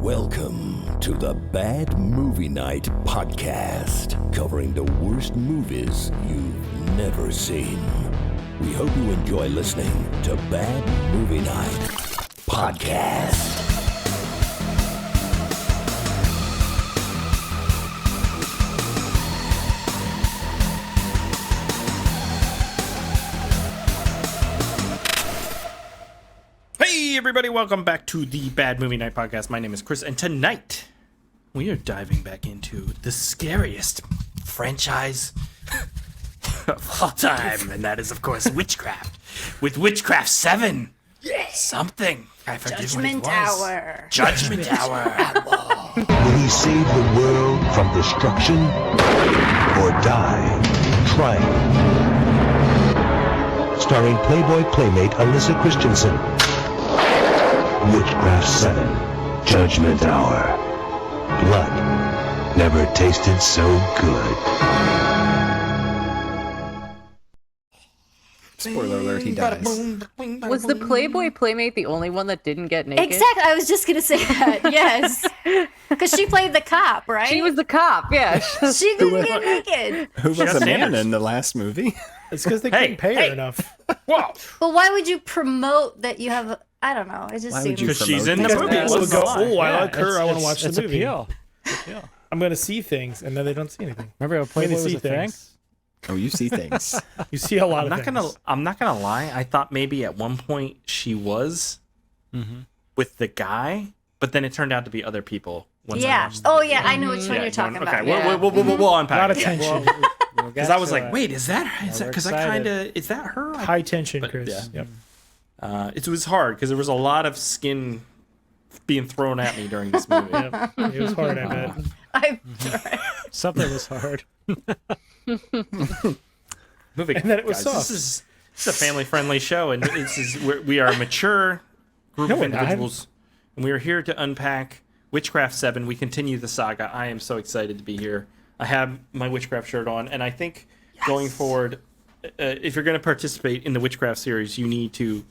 Welcome to the Bad Movie Night podcast, covering the worst movies you've never seen. We hope you enjoy listening to Bad Movie Night podcast. Hey everybody, welcome back to the Bad Movie Night podcast. My name is Chris, and tonight we are diving back into the scariest franchise of all time, and that is, of course, Witchcraft. With Witchcraft VII. Something. I forget Judgment what it was. Hour. Judgment Hour. Will he save the world from destruction or die trying? Starring Playboy Playmate Alyssa Christensen. Witchcraft VII, Judgment Hour. Blood never tasted so good. Spoiler alert, he dies. Was the Playboy Playmate the only one that didn't get naked? Exactly. I was just gonna say that. Yes, because she played the cop, right? She was the cop, yeah. She didn't get naked. Who was got the man standards. in the last movie? It's because they couldn't pay her enough. Whoa. But why would you promote that you have? I don't know. It just Why would seems. you Because she's promote in the these movie. guys? People What's would the go, lie? oh, I like her. I want to watch the movie. Appeal. I'm going to see things, and then they don't see anything. Remember how I mean, Playboy they was see a thing? things. Oh, you see things. You see a lot I'm of not things. gonna lie. I thought maybe at one point she was with the guy, but then it turned out to be other people. Once I Yeah. watched the Oh video. yeah, I know which one Yeah, you're talking okay, about. we'll, Yeah. we'll unpack A lot it. of tension. Because I was like, wait, is that because I excited. kind of, is that her? High tension, But, Chris. yeah. Yep. It was hard because there was a lot of skin being thrown at me during this movie. Yep. It was hard, I bet. I, Something was hard. Movie, And then it was guys, soft. This is a family-friendly show, and we are a mature group No, of we're not. individuals, and we are here to unpack Witchcraft 7. We continue the saga. I am so excited to be here. I have my Witchcraft shirt on, and I think going forward, if you're going to participate in the Witchcraft series, you need to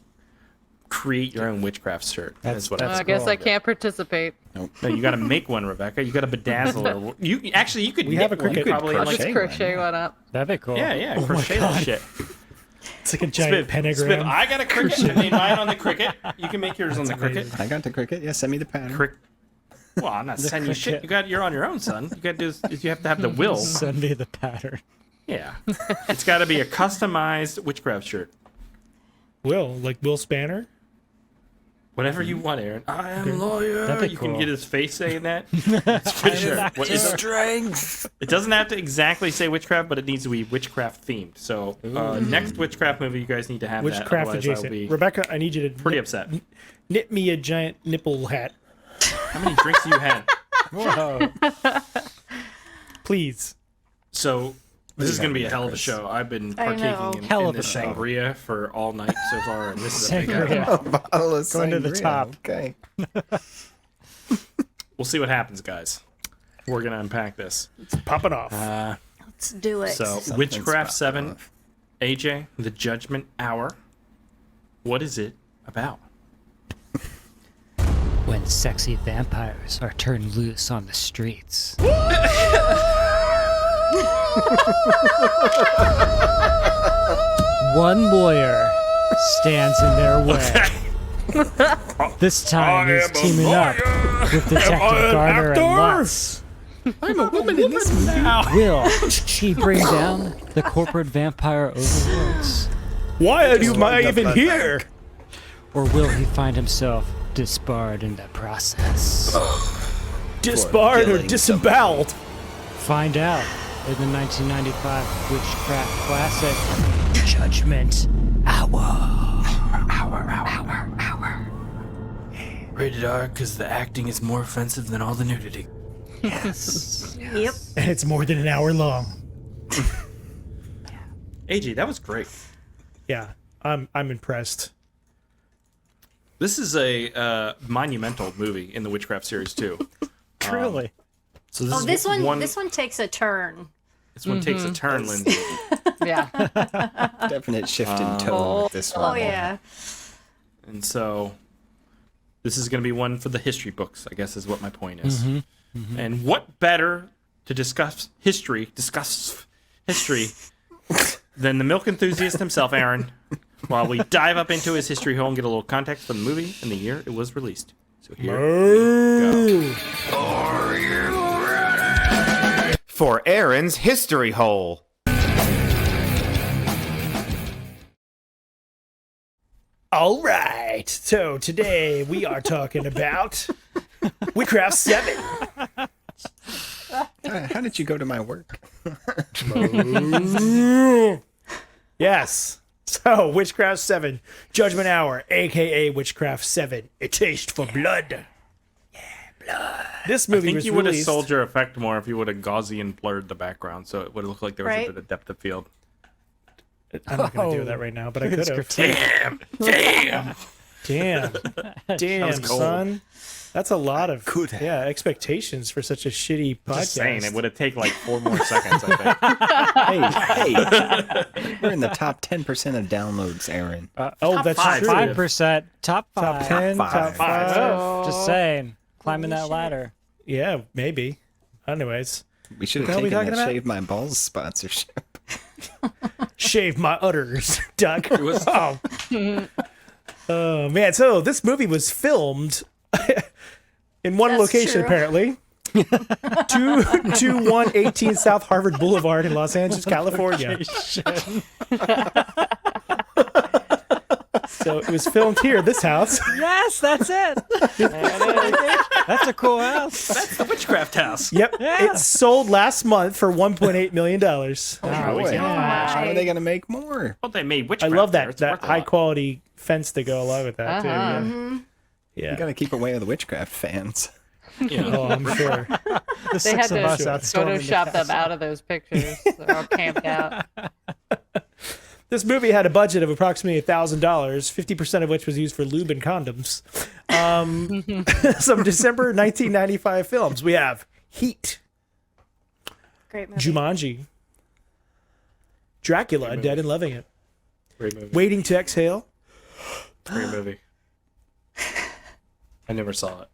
create your own Witchcraft shirt. That's what I guess I can't participate. No, you got to make one, Rebecca. You got to bedazzle her. You could. We knit have a one, cricket. probably. I'll Like, just Crochet one up. That'd be cool. yeah, crochet that shit. It's like a giant pentagram. Spiv, I got a cricket. I made mine on the cricket. You can make yours on the cricket. amazing. I got the cricket. Yeah, send me the pattern. Well, I'm not sending you shit. You're on your own, son. You got to do is you have to have the will. Send me the pattern. Yeah, it's got to be a customized Witchcraft shirt. Will Spanner? Whatever you want, Aaron. I am lawyer. That'd be You can cool. get his face saying that. It's for sure. Strength. It doesn't have to exactly say witchcraft, but it needs to be witchcraft themed. So next witchcraft movie, you guys need to have that. Witchcraft Otherwise, I'll adjacent. be Rebecca, I need you to pretty upset. knit me a giant nipple hat, How many drinks do you had? Whoa. please. So this is going to be a hell of a Chris? show. I've been I know. partaking Hell in of the a show. sangria for all night so far, and this is a big Sangria. Bottle of Going to the sangria. top. Okay. We'll see what happens, guys. We're going to unpack this. It's popping off. let's do it. So, Something's Witchcraft popping 7, off. AJ, the Judgment Hour. What is it about? When sexy vampires are turned loose on the streets. One lawyer stands in their way. This time he's teaming up with Detective Garner and Lutz. I'm a woman in this now. Will he bring down the corporate vampire overlords? Why are you even here? Or will he find himself disbarred in the process? Disbarred or killing disemboweled? Find out in the 1995 Witchcraft classic, Judgment Hour. Rated R because the acting is more offensive than all the nudity. Yes. Yep. And it's more than an hour long. AJ, that was great. Yeah, I'm impressed. This is a monumental movie in the Witchcraft series too. Truly. So this Oh, is this one takes a turn. This one takes a turn, Lindsay. Yeah. Definite shift in tone with this one. Oh yeah. And so This is going to be one for the history books, I guess is what my point is. And what better to discuss history than the milk enthusiast himself, Aaron, while we dive up into his history hole and get a little context for the movie and the year it was released. So here we go. For Aaron's history hole. All right. So today we are talking about Witchcraft VII. How did you go to my work? Yes. So Witchcraft VII, Judgment Hour, aka Witchcraft VII, A Taste for Blood. Yeah, blood. This I movie think was you would have released. sold your effect more if you would have Gaussian blurred the background, so it would have looked like there was Right. a bit of depth of field. I'm not going to do that right now, but I could have. Damn! Damn, was cold. son. That's a lot of Could have. expectations for such a shitty podcast. Just saying, it would have taken like 4 more seconds, I think. Hey, we're in the top 10% of downloads, Aaron. Oh, that's five. true. 5%. Top 5. Top 10, top 5. Oh, just saying. Climbing that ladder. Yeah, maybe. Anyways, We should What have the hell are we taken talking that about? Shave My Balls sponsorship. shave my udders, Duck. It was Oh man, so this movie was filmed in one That's location true. apparently. 22118 South Harvard Boulevard in Los Angeles, California. So it was filmed here, this house. Yes, that's it. That's a cool house. That's the Witchcraft house. Yep. Yeah. It sold last month for $1.8 million. Boy, how are they going to make more? Well, they made I Witchcraft. love there. that It's worth a high lot. quality fence to go along with that too. Yeah. You Yeah. got to keep away with the Witchcraft fans. Yeah. Oh, I'm sure. The They six had of us to outstorming the Photoshop them out of those pictures. They're all camped out. This movie had a budget of approximately $1,000, 50% of which was used for lube and condoms. Some December 1995 films. We have Heat, Great movie. Jumanji, Dracula, Dead and Loving It, Great movie. Waiting to Exhale, Great movie. I never saw it.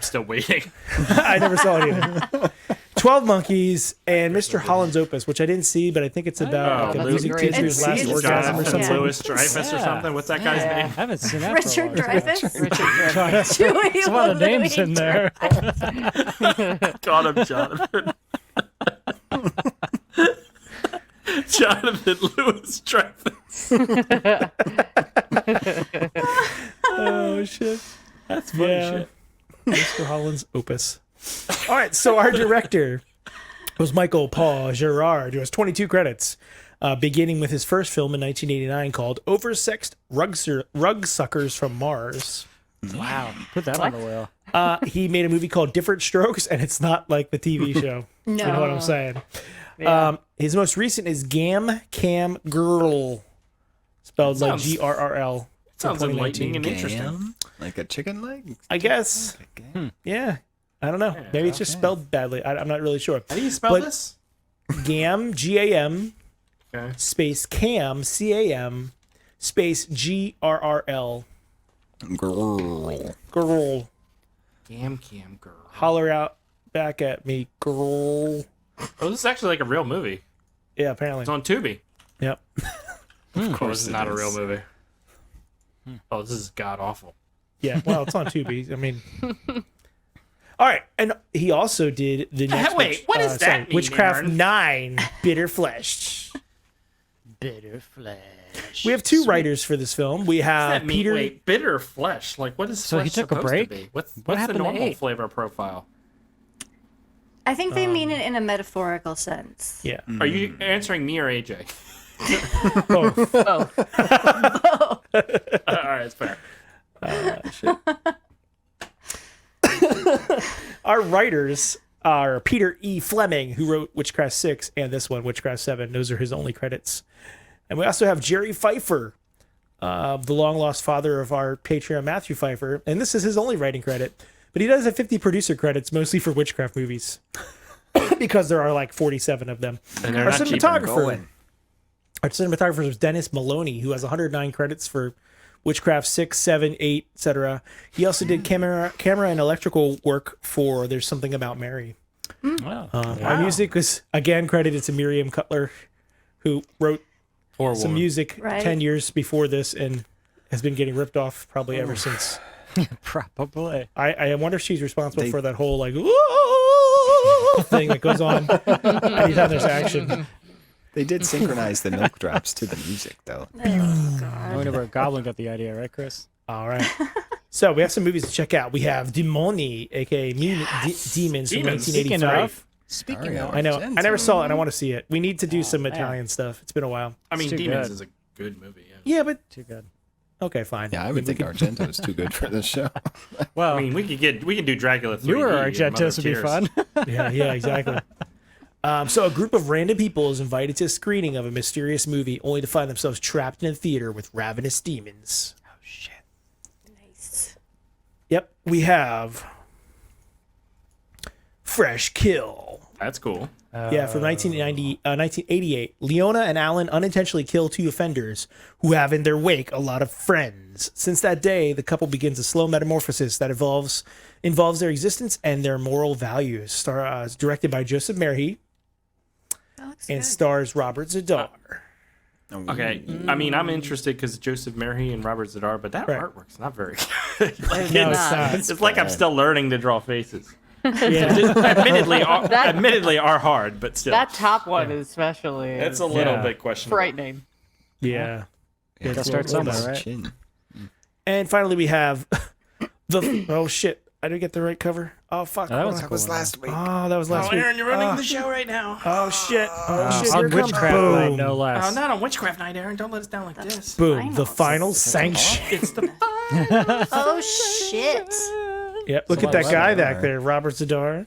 Still waiting. I never saw it either. 12 Monkeys, and Mr. Holland's Opus, which I didn't see, but I think it's about like a that's music great. teacher's It's- last it's orgasm or Jonathan something. Lewis Dreyfus or something. What's that guy's I name? haven't seen that Richard for a long time. Dreyfuss. Julie There's a lot of names in there. Got him, Jonathan. Jonathan Lewis Dreyfus. Oh, shit. That's funny shit. Mr. Holland's Opus. All right, so our director was Michael Paul Girard, who has 22 credits, beginning with his first film in 1989 called Oversexed Rug Suckers from Mars. Wow. Put that on the wheel. He made a movie called Different Strokes, and it's not like the TV show. You know what I'm saying? His most recent is Gam Cam Girl, spelled like Sounds- GRRL. Sounds enlightening and interesting. Gam? Like a chicken leg? I guess. Yeah. I don't know. Maybe it's just spelled badly. I'm not really sure. How do you spell But- this? Gam, G-A-M, Okay. space Cam, C-A-M, space G-R-R-L. Girl. Girl. Cam girl. Holler out back at me, girl. Oh, this is actually like a real movie. Yeah, apparently. It's on Tubi. Yep. Of course, it's it not a is. real movie. Oh, this is god awful. Yeah, well, it's on Tubi. I mean... All right, and he also did the next... Wait, what does that mean, Witchcraft Aaron? 9, Bitter Flesh. Bitter flesh. We have two writers for this film. We What does have that mean? Peter... Wait, bitter flesh. Like, what is So he flesh took a supposed break? to be? What's What the happened to normal 8? flavor profile? I think they mean it in a metaphorical sense. Yeah. Are you answering me or AJ? Both. All right, it's fair. Our writers are Peter E. Fleming, who wrote Witchcraft 6 and this one, Witchcraft 7. Those are his only credits. And we also have Jerry Pfeiffer, the long-lost father of our Patreon, Matthew Pfeiffer. And this is his only writing credit. But he does have 50 producer credits, mostly for Witchcraft movies. Because there are like 47 of them. And they're Our not cheap. cinematographer, Going. our cinematographer was Dennis Maloney, who has 109 credits for Witchcraft 6, 7, 8, etc. He also did camera and electrical work for There's Something About Mary. Wow. Our music was, again, credited to Miriam Cutler, who wrote some music 10 years before this and has been getting ripped off probably ever since. Probably. I wonder if she's responsible for that whole, like, thing that goes on anytime there's action. They did synchronize the milk drops to the music, though. I wonder where Goblin got the idea, right, Chris? All right. So we have some movies to check out. We have Demoni, a.k.a. Demons from 1985. Speaking of, I know. I never saw it, and I want to see it. We need to do some Italian stuff. It's been a while. I mean, It's too Demons good. is a good movie. Yeah. Yeah, but too good. okay, fine. Yeah, I would think Argento's too good for this show. Well, I mean, we can do Dracula 3D. newer and Mother Argentos would be Tears. fun. Yeah, exactly. So a group of random people is invited to a screening of a mysterious movie, only to find themselves trapped in a theater with ravenous demons. Oh shit! Nice. Yep, we have Fresh Kill. That's cool. Yeah, from 1988. Leona and Alan unintentionally kill two offenders who have in their wake a lot of friends. Since that day, the couple begins a slow metamorphosis that involves their existence and their moral values. It's directed by Joseph Merhi and stars Robert Zadar. Okay, I mean, I'm interested because Joseph Merhi and Robert Zadar, but that artwork's not very good. Like, No, it's not. it's like I'm still learning to draw faces. Yeah. admittedly are hard, but still. That top one especially. It's a little bit questionable. frightening. Yeah. Gotta start somewhere, right? Chin. And finally, we have oh shit! I didn't get the right cover. Oh fuck! That was That was last week. Oh, that was last week. Aaron, you're running the show right now. Oh shit! Oh shit! On Here it comes. Witchcraft Night, Boom! no less. Oh, not on Witchcraft Night, Aaron. Don't let us down like this. Boom! The final sanction. It's the. Oh shit! Yep. Look at that guy back there, Robert Zadar.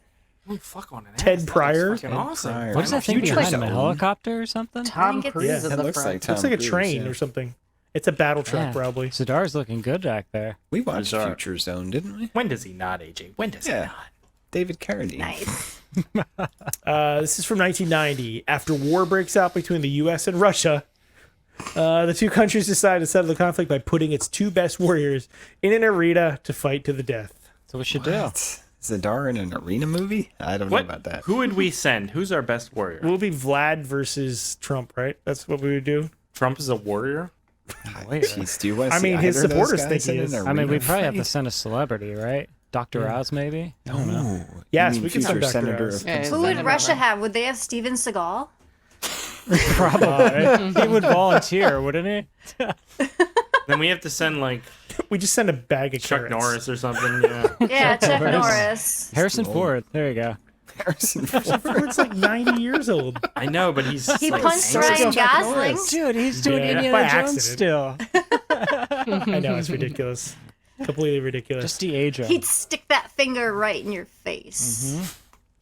Oh, fuck on an ass. Ted That looks Pryor. fucking awesome. What is that thing Future behind him? A Zone. helicopter or something? Tom think Cruise it's- in It the looks front. like Tom Looks like a Cruise, train yeah. or something. It's a battle truck, Yeah. probably. Zadar's looking good back there. We watched Bizarre. Future Zone, didn't we? When does he not, AJ? When does he Yeah. not? David Carradine. Nice. This is from 1990. After war breaks out between the U.S. and Russia, the two countries decide to settle the conflict by putting its two best warriors in an arena to fight to the death. So we should do. What? Zadar in an arena movie? I don't know about that. Who would we send? Who's our best warrior? It will be Vlad versus Trump, right? That's what we would do. Trump is a warrior? Jeez, do you want to I see mean, his either of those supporters guys think he in is. an I mean, we arena probably have to fight? send a celebrity, right? Dr. Oz, maybe? I don't know. Ooh, Yes, you mean we could send future Dr. Senator Oz. of Yeah, Who would Russia have? Would they have Steven Seagal? Probably. He would volunteer, wouldn't he? Then we have to send, like, We just send a bag of Chuck carrots. Norris or something. Yeah. Yeah, Chuck Norris. Norris. Harrison Ford. There you go. Harrison Ford. Ford's like 90 years old. I know, but he's. He like, punched angry. Ryan Gosling. Dude, he's doing Yeah, by Indiana Jones accident. still. I know, it's ridiculous. Completely ridiculous. Just de-age him. He'd stick that finger right in your face.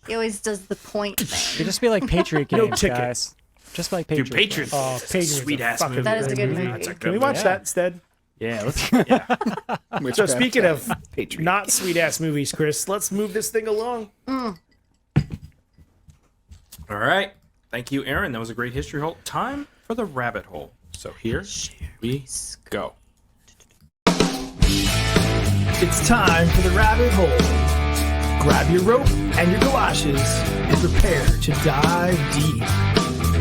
He always does the point thing. It'd just be like Patriot No games, ticket. guys. Just like Patriot. Dude, Patriots. Oh, Patriots are Sweet ass fucking movie. That is a good movie. That's a good Can we watch movie. that instead? Yeah, let's. Yeah. So Witchcraft speaking of VII. Patriot. not sweet ass movies, Chris, let's move this thing along. All right. Thank you, Aaron. That was a great history hole. Time for the rabbit hole. So here we go. It's time for the rabbit hole. Grab your rope and your galoshes and prepare to dive deep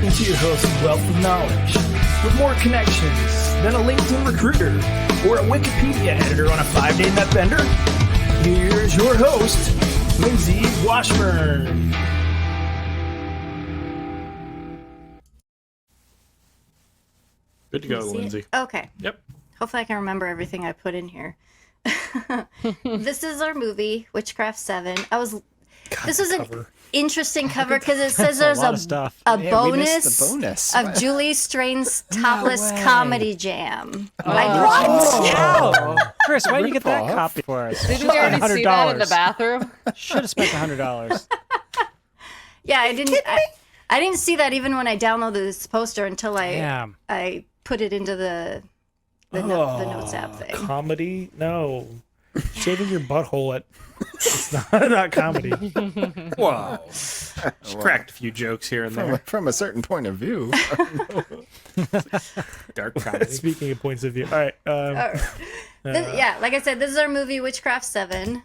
into your host's wealth of knowledge with more connections than a LinkedIn recruiter or a Wikipedia editor on a 5-day net bender. Here's your host, Lindsay Washburn. Good to go, See it? Lindsay. Okay. Yep. Hopefully I can remember everything I put in here. This is our movie, Witchcraft 7. This was an interesting cover because it says there's lot of stuff. a Yeah, we missed bonus, the bonus. of Julie Strain's topless way. comedy jam. Chris, why didn't you get that copy for us? Didn't we already see that in the bathroom? Should have spent $100. Yeah, I didn't see that even when I downloaded this poster until I put it into the notes app thing. Comedy? No. Shaving your butthole it's not comedy. Whoa. She cracked a few jokes here and there. From a certain point of view. Dark comedy. Speaking of points of view. All right. Like I said, this is our movie Witchcraft VII,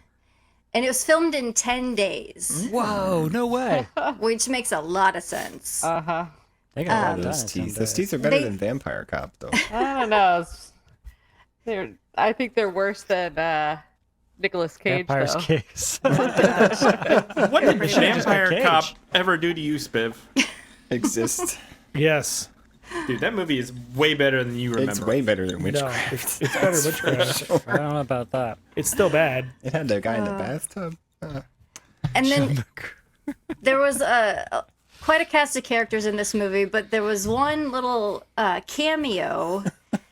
and it was filmed in 10 days, Whoa, no way. which makes a lot of sense. Uh-huh. They got a lot Those done teeth. someday. Those teeth are better They- than Vampire Cop, though. I don't know. I think they're worse than Nicolas Cage, Vampire's though. case. What did Vampire Cage. Cop ever do to you, Spiv? Exist. Yes. Dude, that movie is way better than you remember. It's way better than No, Witchcraft. it's better Witchcraft. I don't know about that. It's still bad. It had that guy in the bathtub. And then there was quite a cast of characters in this movie, but there was one little cameo.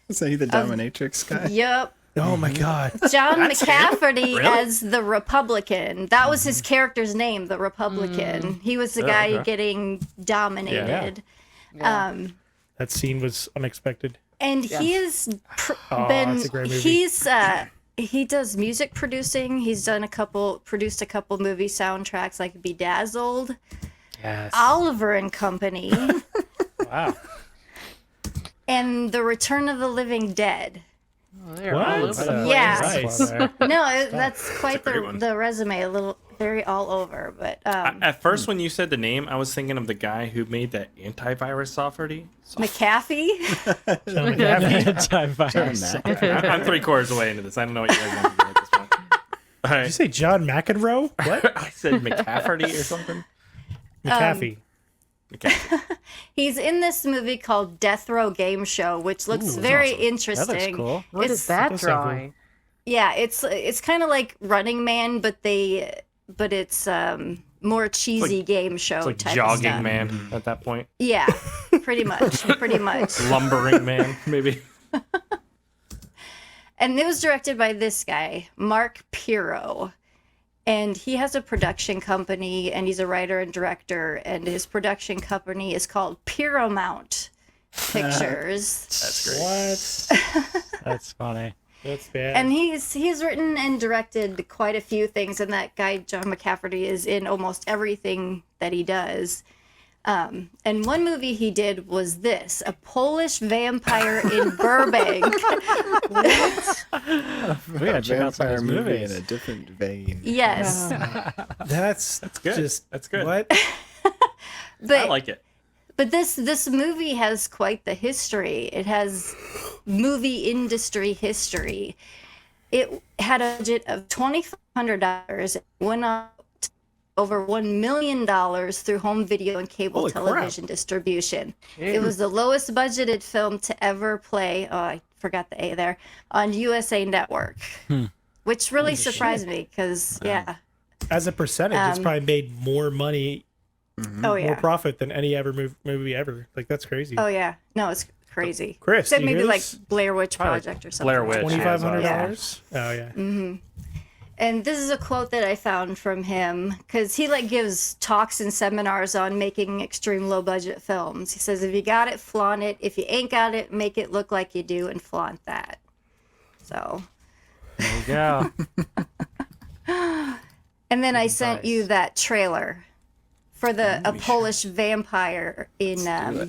Is he the dominatrix guy? Yep. Oh my God. John That's him? McCafferty Really? as the Republican. That was his character's name, the Republican. He was the guy okay. getting dominated. That scene was unexpected. And he has it's a great movie. he does music producing. He's done produced a couple movie soundtracks like Bedazzled, Yes. Oliver and Company, Wow. and The Return of the Living Dead. They're all What? over the place. Yeah. Nice. No, that's quite great one. the resume. A little very all over, but At first, when you said the name, I was thinking of the guy who made that antivirus software. McAfee. John McAfee. Antivirus. I'm 3/4 away into this. I don't know what you guys want to do at this point. All Did you right. say John McEnroe? What? I said McCafferty or something. McAfee. He's in this movie called Death Row Game Show, which looks very interesting. That looks cool. What It's- is that does sound cool. drawing? Yeah, it's kind of like Running Man, but it's more cheesy game show It's like type of jogging stuff. man at that point. Yeah, pretty much. Lumbering man, maybe. And it was directed by this guy, Mark Pirro. And he has a production company, and he's a writer and director, and his production company is called Paramount Pictures. That's great. What? That's funny. That's bad. And he's written and directed quite a few things, and that guy John McCafferty is in almost everything that he does. And one movie he did was this: a Polish vampire in Burbank. We gotta check out some of Vampire those movie movies. in a different vein. Yes, That's good. Just, That's good. What? but I like it. But this movie has quite the history. It has movie industry history. It had a budget of $2,500. It went up to over $1 million through home video and cable Holy crap. television distribution. It was the lowest budgeted film to ever play. Oh, I forgot the A there, on USA Network, which really surprised me because As a percentage, it's probably made more money, oh yeah, more profit than any ever movie ever. Like, that's crazy. oh yeah, no, it's crazy. Chris, Except do you maybe hear like this? Blair Witch Project or something. Blair Witch. $2,500? Oh, yeah. And this is a quote that I found from him because he gives talks and seminars on making extreme low budget films. He says, if you got it, flaunt it. If you ain't got it, make it look like you do and flaunt that. So, There you go. and then I sent you that trailer for a Polish vampire in All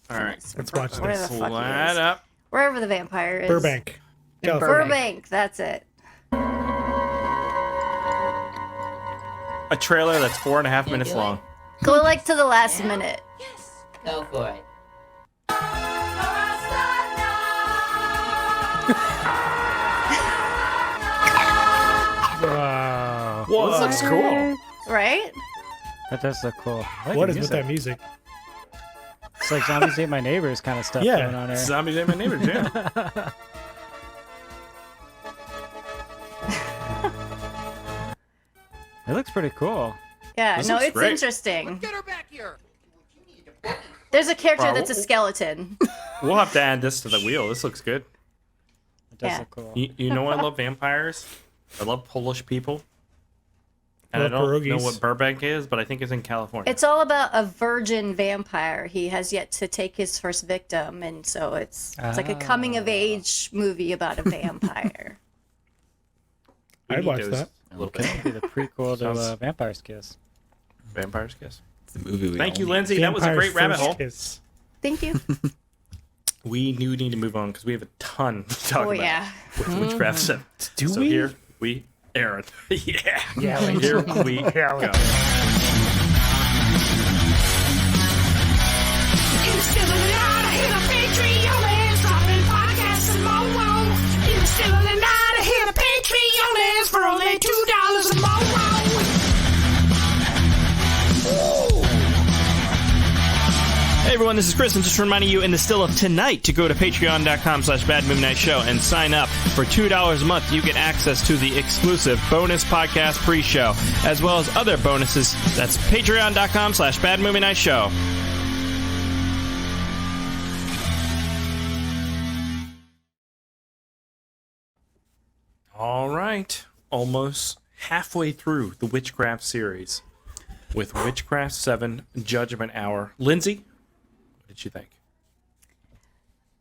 right. Let's watch where this. the fuck he Slide is. up. Wherever the vampire is. Burbank. California. Burbank, that's it. A trailer that's 4.5 minutes long. Go to the last minute. Go for it. Wow. Well, this looks cool. Right? That does look cool. I like What the is with that music? It's like Zombies Ate My Neighbors kind of stuff Yeah. going on there. Zombies ate my neighbors, yeah. It looks pretty cool. Yeah, This no, looks it's great. interesting. There's a character that's a skeleton. We'll have to add this to the wheel. This looks good. It does Yeah. look cool. You know I love vampires. I love Polish people. And I Love don't know pierogies. what Burbank is, but I think it's in California. It's all about a virgin vampire. He has yet to take his first victim, and so it's like a coming of age movie about a vampire. I'd watch that. A little It'll be bit. the prequel to Sounds- Vampire's Kiss. Vampire's Kiss. It's the movie we Thank all you, need. Lindsay. That was a Vampire's great rabbit First hole. Kiss. Thank you. We do need to move on because we have a ton to talk Oh, about yeah. with Witchcraft 7. Do so we? here we, Aaron. Yeah. Yeah, we Here do. we go. Hey everyone, this is Chris, and just reminding you in the still of tonight to go to patreon.com/badmovienightshow and sign up. For $2 a month, you get access to the exclusive bonus podcast pre-show, as well as other bonuses. That's patreon.com/badmovienightshow. All right, almost halfway through the Witchcraft series with Witchcraft 7 Judgment Hour. Lindsay, what did you think?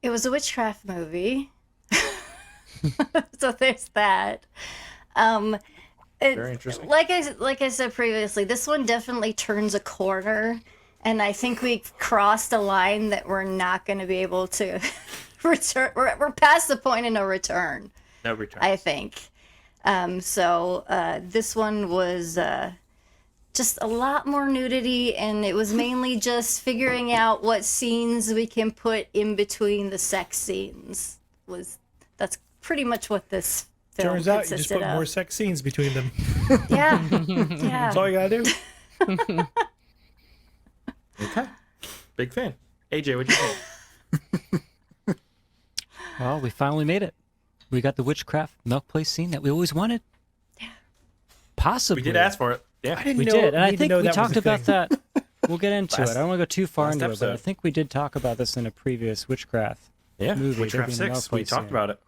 It was a witchcraft movie. So there's that. Very interesting. Like I said previously, this one definitely turns a corner, and I think we've crossed a line that we're not going to be able to return. We're past the point of no return. No return. I think. So this one was just a lot more nudity, and it was mainly just figuring out what scenes we can put in between the sex scenes. That's pretty much what this film Turns out you just consisted put of. more sex scenes between them. Yeah, yeah. That's all you gotta do. Okay. Big fan. AJ, what'd you think? Well, we finally made it. We got the witchcraft milk place scene that we always wanted. Yeah. Possibly. We did ask for it. Yeah. We did, and I need to think know we that was talked a about thing. that. We'll get into it. I don't want to go too far last into it, but I episode. think we did talk about this in a previous witchcraft Yeah. movie. Witchcraft there being a 6. milk We place talked scene. about it.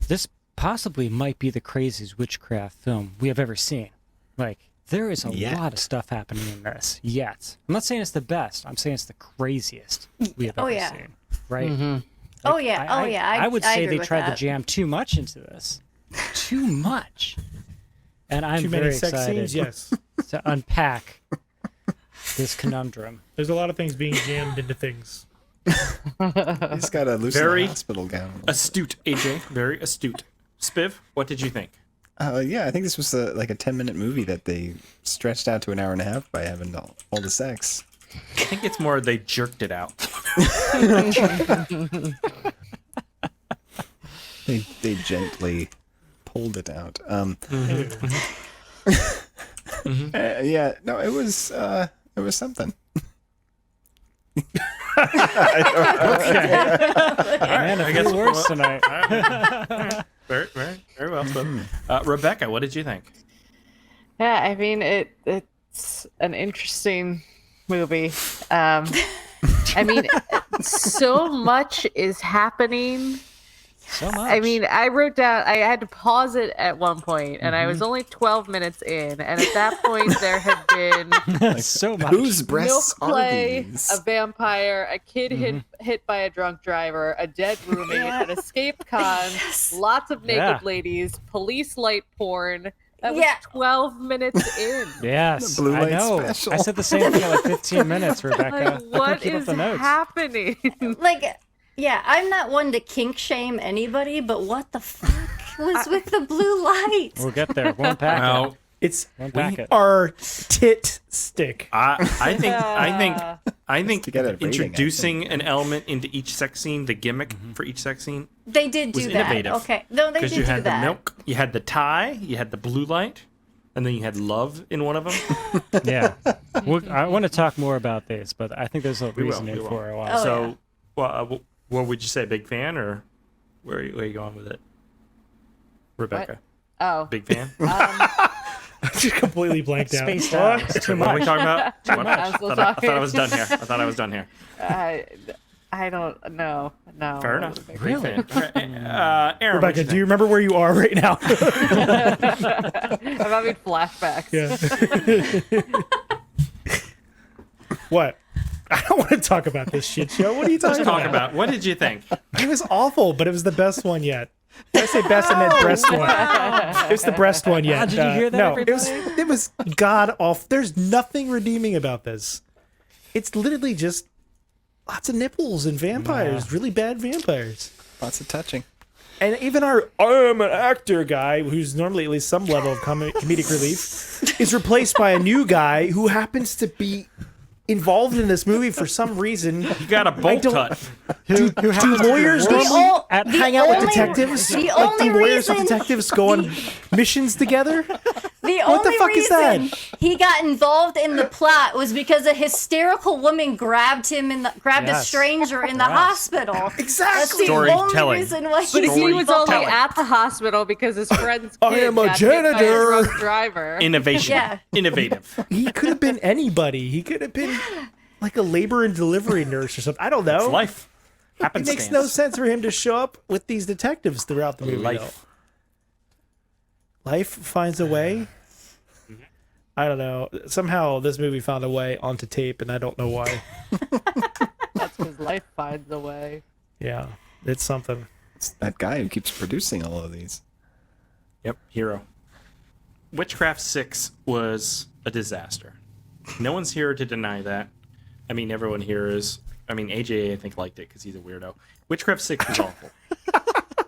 This possibly might be the craziest witchcraft film we have ever seen. Like, there is a Yet. lot of stuff happening in this. Yet. I'm not saying it's the best. I'm saying it's the craziest we have Oh, ever yeah. seen. Right? Oh yeah, I would say agree they with tried that. to jam too much into this. Too much. And I'm Too very many sex excited scenes, yes. to unpack this conundrum. There's a lot of things being jammed into things. He's got a loosen Very hospital gown. Astute, AJ. Very astute. Spiv, what did you think? Yeah, I think this was like a 10-minute movie that they stretched out to an hour and a half by having all the sex. I think it's more they jerked it out. They gently pulled it out. Yeah, no, it was something. Man, a few words tonight. Very well. So, Rebecca, what did you think? Yeah, I mean it's an interesting movie. I mean, so much is happening. So much. I mean, I wrote down. I had to pause it at one point, and I was only 12 minutes in, and at that point there had been so much. Whose milk breasts are play, these? a vampire, a kid hit by a drunk driver, a dead roommate, an escaped con, lots of naked ladies, police light porn. That was 12 minutes in. Yes, The blue I light know. special. I said the same thing at like 15 minutes, Rebecca. Like, I couldn't what keep up is the notes. happening? Like, yeah, I'm not one to kink shame anybody, but what the fuck was with the blue light? We'll get there. One pack. Well, It's One packet. our tit stick. I think to get a rating, I introducing an element into each sex scene, the gimmick for each sex scene, They did was do that. innovative. Okay, no, they because did you do had that. the milk, you had the tie, you had the blue light, and then you had love in one of them. Yeah. I want to talk more about this, but I think there's a We will, reasoning we will. for it a while. Oh, So, yeah. well, what would you say? Big fan, or where are you going with it? Rebecca, Oh, big fan. I just completely blanked out. Spaced out. It's too What are we much. talking about? I'm still I thought I talking. was done here. I thought I was done here. I don't know. No. Fair enough. Big Big Really? fan. All right, Aaron, Rebecca, do you remember where you are right now? I'm having flashbacks. Yeah. What? I don't want to talk about this shit show. What are you talking talk about? What did you think? It was awful, but it was the best one yet. Did I say best? I meant breast one. It's the breast one yet. Did you hear that, No, everybody? it was god awful. There's nothing redeeming about this. It's literally just lots of nipples and vampires, really bad vampires. Lots of touching. And even our I'm an actor guy, who's normally at least some level of comedic relief, is replaced by a new guy who happens to be involved in this movie for some reason. You got a bolt cut. Do lawyers hang out with detectives? The Like, only do lawyers reason and detectives go on missions together? The What the only fuck is that? reason he got involved in the plot was because a hysterical woman grabbed him grabbed a Yes. stranger in the hospital. Exactly. That's the Storytelling. only reason why But he's he was only Storytelling. at the hospital because his friend's I kid am a got hit by janitor. drunk driver. Innovation. Yeah. Innovative. He could have been anybody. He could have been like a labor and delivery nurse or something. I don't know. It's life. It Happenstance. makes no sense for him to show up with these detectives throughout the movie. Life. though. Life finds a way. I don't know. Somehow this movie found a way onto tape, and I don't know why. That's because life finds a way. Yeah, it's something. It's that guy who keeps producing all of these. Yep, hero. Witchcraft 6 was a disaster. No one's here to deny that. I mean, everyone here is. I mean, AJ, I think, liked it because he's a weirdo. Witchcraft 6 was awful.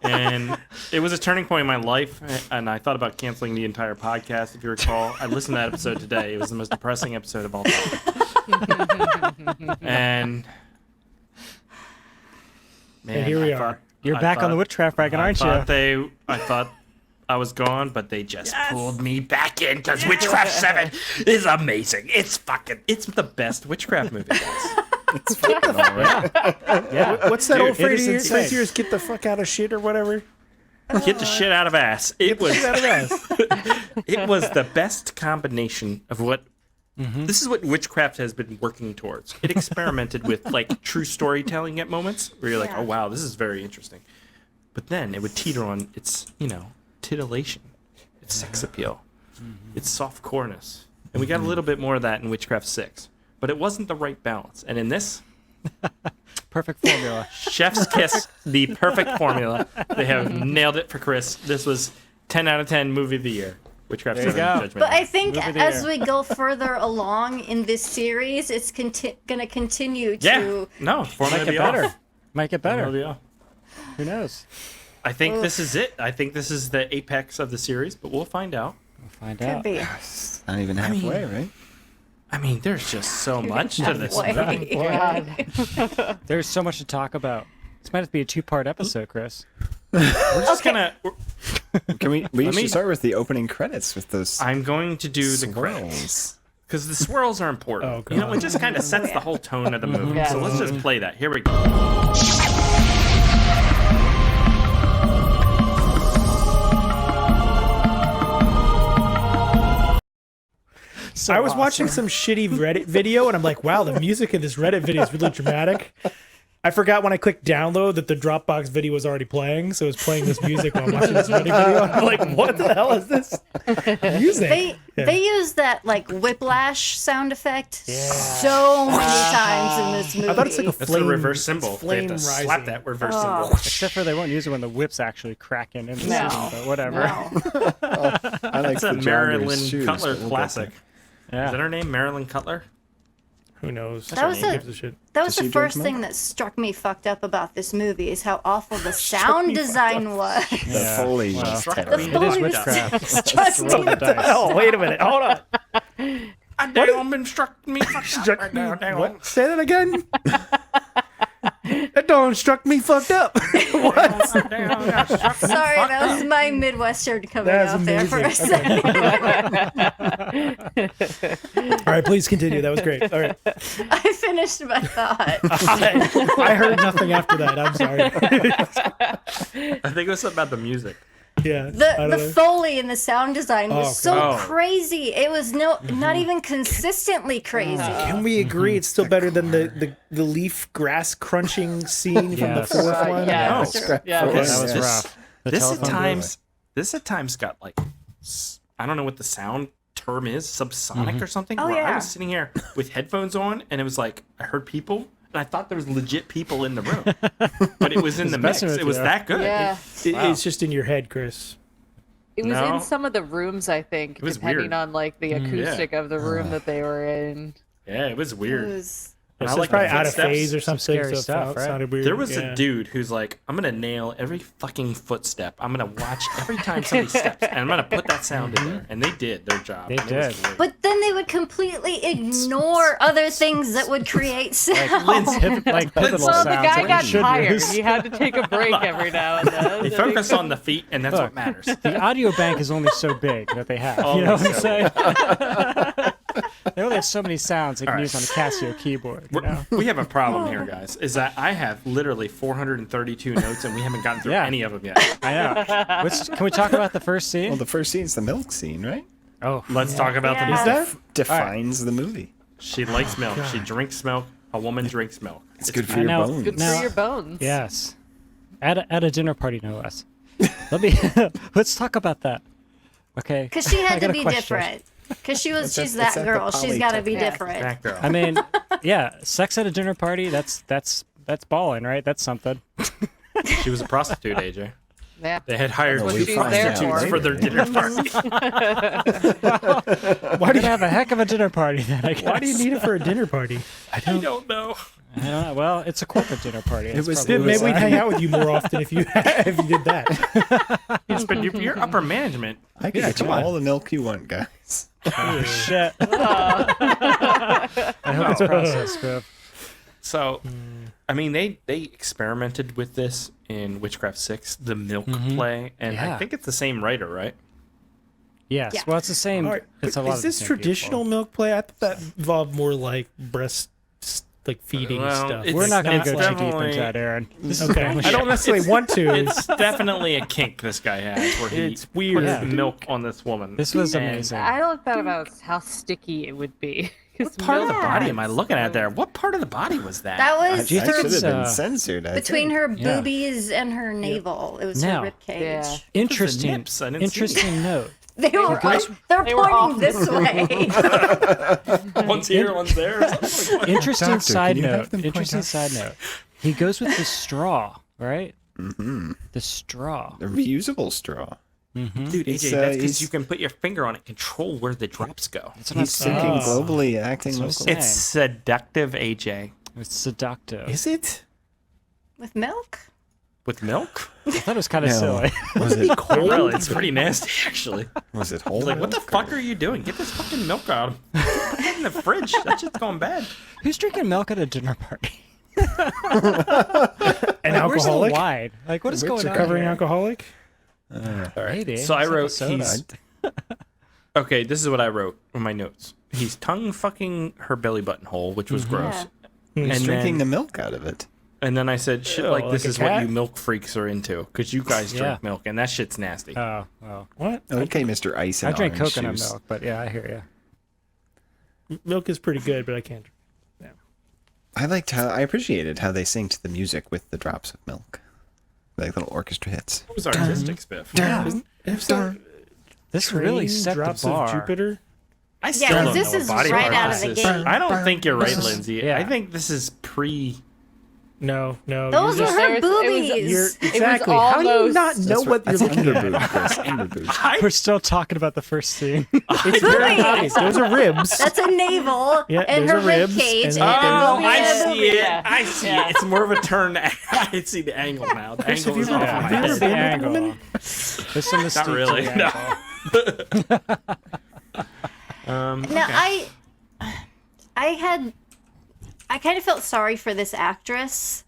And it was a turning point in my life, and I thought about canceling the entire podcast, if you recall. I listened to that episode today. It was the most depressing episode of all time. And... Man, And here we are. You're back on the witchcraft wagon, aren't you? I thought I was gone, but they just pulled me back in because Witchcraft 7 is amazing. It's the best witchcraft movie, guys. It's fucking all right. Yeah. What's that old it phrase is here? insane. Phrase here is get the fuck out of shit or whatever. Get the shit out of ass. It was Get out of us. it was the best combination of what this is what witchcraft has been working towards. It experimented with like true storytelling at moments where you're like, oh wow, this is very interesting. But then it would teeter on its, titillation, its sex appeal, its soft coreness. And we got a little bit more of that in Witchcraft 6. But it wasn't the right balance. And in this, Perfect formula. chef's kiss, the perfect formula. They have nailed it for Chris. This was 10 out of 10 movie of the year. Witchcraft There you 7 go. Judgment. But I think Movie of the as year. we go further along in this series, it's going to continue to. Yeah. No, formula Might get be better. off. Might get Formula better. be off. Who knows? I think this is it. I think this is the apex of the series, but we'll find out. We'll find Could out. be. Not even halfway, right? I mean, there's just so much to this movie. Way. There's so much to talk about. This might have to be a 2-part episode, Chris. We're just gonna. Can we me- should start with the opening credits with those I'm going to do the credits swirls. because the swirls are important. Oh, You know, it just kind of sets the whole tone of the movie. Yeah. So let's just play that. Here we go. So I was awesome. watching some shitty Reddit video, and I'm like, wow, the music in this Reddit video is really dramatic. I forgot when I clicked download that the Dropbox video was already playing, so it was playing this music while I'm watching this Reddit video. I'm like, what the hell is this music? They use that like whiplash sound effect so many times in this movie. I thought it's like a That's flame, the reverse symbol. it's They have flame to rising. slap that reverse symbol. Except for they won't use it when the whip's actually cracking in the No. scene, but whatever. No. I like It's a the Marilyn joggers shoes, Cutler but we'll get classic. Yeah. Is that her name? Marilyn Cutler? Who knows? That was Who gives a shit? That was Does the she drink first thing that struck me fucked up about this movie is how awful the sound design was. there. The Foley was Struck terrible. me. It is Foley witchcraft. struck Roll me. the dice. Oh, wait a minute. Hold on. I damn been struck me fucked up right now. Hang on. What? Say that again? That don't struck me fucked up. What? Sorry, that was my Midwestern coming That's out there for a amazing. second. All right, please continue. That was great. All right. I finished my thought. I heard nothing after that. I'm sorry. I think it was something about the music. Yeah. I The don't the know. Foley and the sound design was Oh, so God. crazy. It was not even consistently crazy. Can we agree it's still better than the leaf grass crunching scene from the Yes. fourth one? Yeah. No. Yeah. That This- was this- rough. The This at telephone times got like I don't know what the sound term is, subsonic or something. Oh, where I yeah. was sitting here with headphones on and it was like I heard people and I thought there was legit people in the room, but it was in the mix. messing with It was you. that good. Yeah. It's just in your head, Chris. It was No. in some of the rooms, I think, It was depending weird. on like the acoustic of the room that they were in. Yeah, it was weird. It was And So I it's like probably the out of footsteps. phase or something. scary So stuff, right? sounded weird. There was yeah. a dude who's like, I'm gonna nail every fucking footstep. I'm gonna watch every time somebody steps, and I'm gonna put that sound in there. And they did their job. They and it was did. great. But then they would completely ignore other things that would create sound. Like pivotal Well, the sounds. guy that got you should tired. use. He had to take a break every now and then. They focus on the feet, and that's what matters. The audio bank is only so big that they have. Only You know what I'm so saying? They only have so many sounds they can All right. use on a Casio keyboard. You know? We have a problem here, guys. Is that I have literally 432 notes, and we haven't gotten through Yeah. any of them yet. I know. Can we talk about the first scene? Well, the first scene's the milk scene, right? Oh, Let's talk about the Yeah. milk. Is Defines the movie. She likes milk. She drinks milk. A woman drinks milk. It's good for your know. bones. Good Now- for your bones. yes. At a dinner party, no less. Let's talk about that. Okay. Because she I had to got a be question. different. Because she's It's that at the girl. She's got to be polytechnic. different. That girl. I mean, yeah, sex at a dinner party. That's balling, right? That's something. She was a prostitute, AJ. Yeah. They had hired That's two what she's there prostitutes for. for their dinner party. Why do you have a heck of a dinner party then? I guess. Why do you need it for a dinner party? I don't know. I don't know. Well, it's a corporate dinner party. That's was- probably it was Maybe we'd like- hang out with you more often if you did that. Yes, but you're upper management. I can get you all the milk you want, guys. oh, shit. I hope it's processed, Biff. So, I mean, they experimented with this in Witchcraft VI, the milk play, and I Yeah. think it's the same writer, right? Yes. Yeah. Well, it's the same. All right, It's a but lot is of the this same traditional people. milk play? I thought that involved more like breast, like feeding Well, stuff. it's We're not going to It's go too deep definitely- into that, Aaron. This is Okay, family I don't show. necessarily want to. It's definitely a kink this guy has, where he It's weird. puts milk on this woman. This was And amazing. I don't thought about how sticky it would be. What part of the body am I looking at there? What part of the body was that? That was Do you think That should it's, have been uh, censored. I between think. her Yeah. boobies and her navel. It was Now. her rib cage. Yeah. Interesting. nips? I didn't see Interesting note. They were they're they were pointing off. this way. One's here, one's there. or something like that. Interesting Doctor, side can you have note. them point Interesting out? side note. He goes with the straw, right? Mm-hmm. The straw. A reusable straw. Dude, He's, AJ, that's because he's- you can put your finger on it, control where the drops go. That's what I'm He's saying. thinking globally, acting what I'm locally. saying. It's seductive, AJ. It's seductive. Is it? With milk? With milk? I thought it was kind of No. silly. Was it cold? Really, it's pretty nasty, actually. Was it whole? Like, what the milk fuck or- are you doing? Get this fucking milk out. Put it in the fridge. That shit's going bad. Who's drinking milk at a dinner party? An Where's the alcoholic? wine? Like, what is going on? Recovering here? alcoholic? Maybe. So I It's like a wrote soda. he's okay. This is what I wrote in my notes. He's tongue fucking her belly button hole, which was gross. He's And drinking then, the milk out of it. and then I said, shit, Ew, like like this a is what cat? you milk freaks are into, because you guys drink Yeah. milk, and that shit's nasty. Oh, well. What? Okay, Mr. Ice and I drink orange coconut juice. milk, but yeah, I hear you. Milk is pretty good, but I can't. I appreciated how they synced the music with the drops of milk, like little orchestra hits. It was artistic, Spiff. This really set the drops bar. of Jupiter. I still Yeah, don't this know what is body right part out of this the is. gate. I don't think you're right, This is- Lindsay. yeah. I think this is pre. No. Those you're are just- her There was- it was- boobies. You're, was exactly. How do you almost- not know what you're That's looking underboob, at? Chris. Underboob. We're still talking about the first scene. It's very Boobies. obvious. Those are ribs. That's a navel Yeah, and those her are rib ribs, cage. and And then- the Oh, movie I and the see movie. it. Yeah. I see Yeah. it. It's more of a turn. I see the angle now. The Chris, have angle is you off ever- my have you ever head. the been with a angle. woman? There's some mystique Not to really. the No. angle. Now I kind of felt sorry for this actress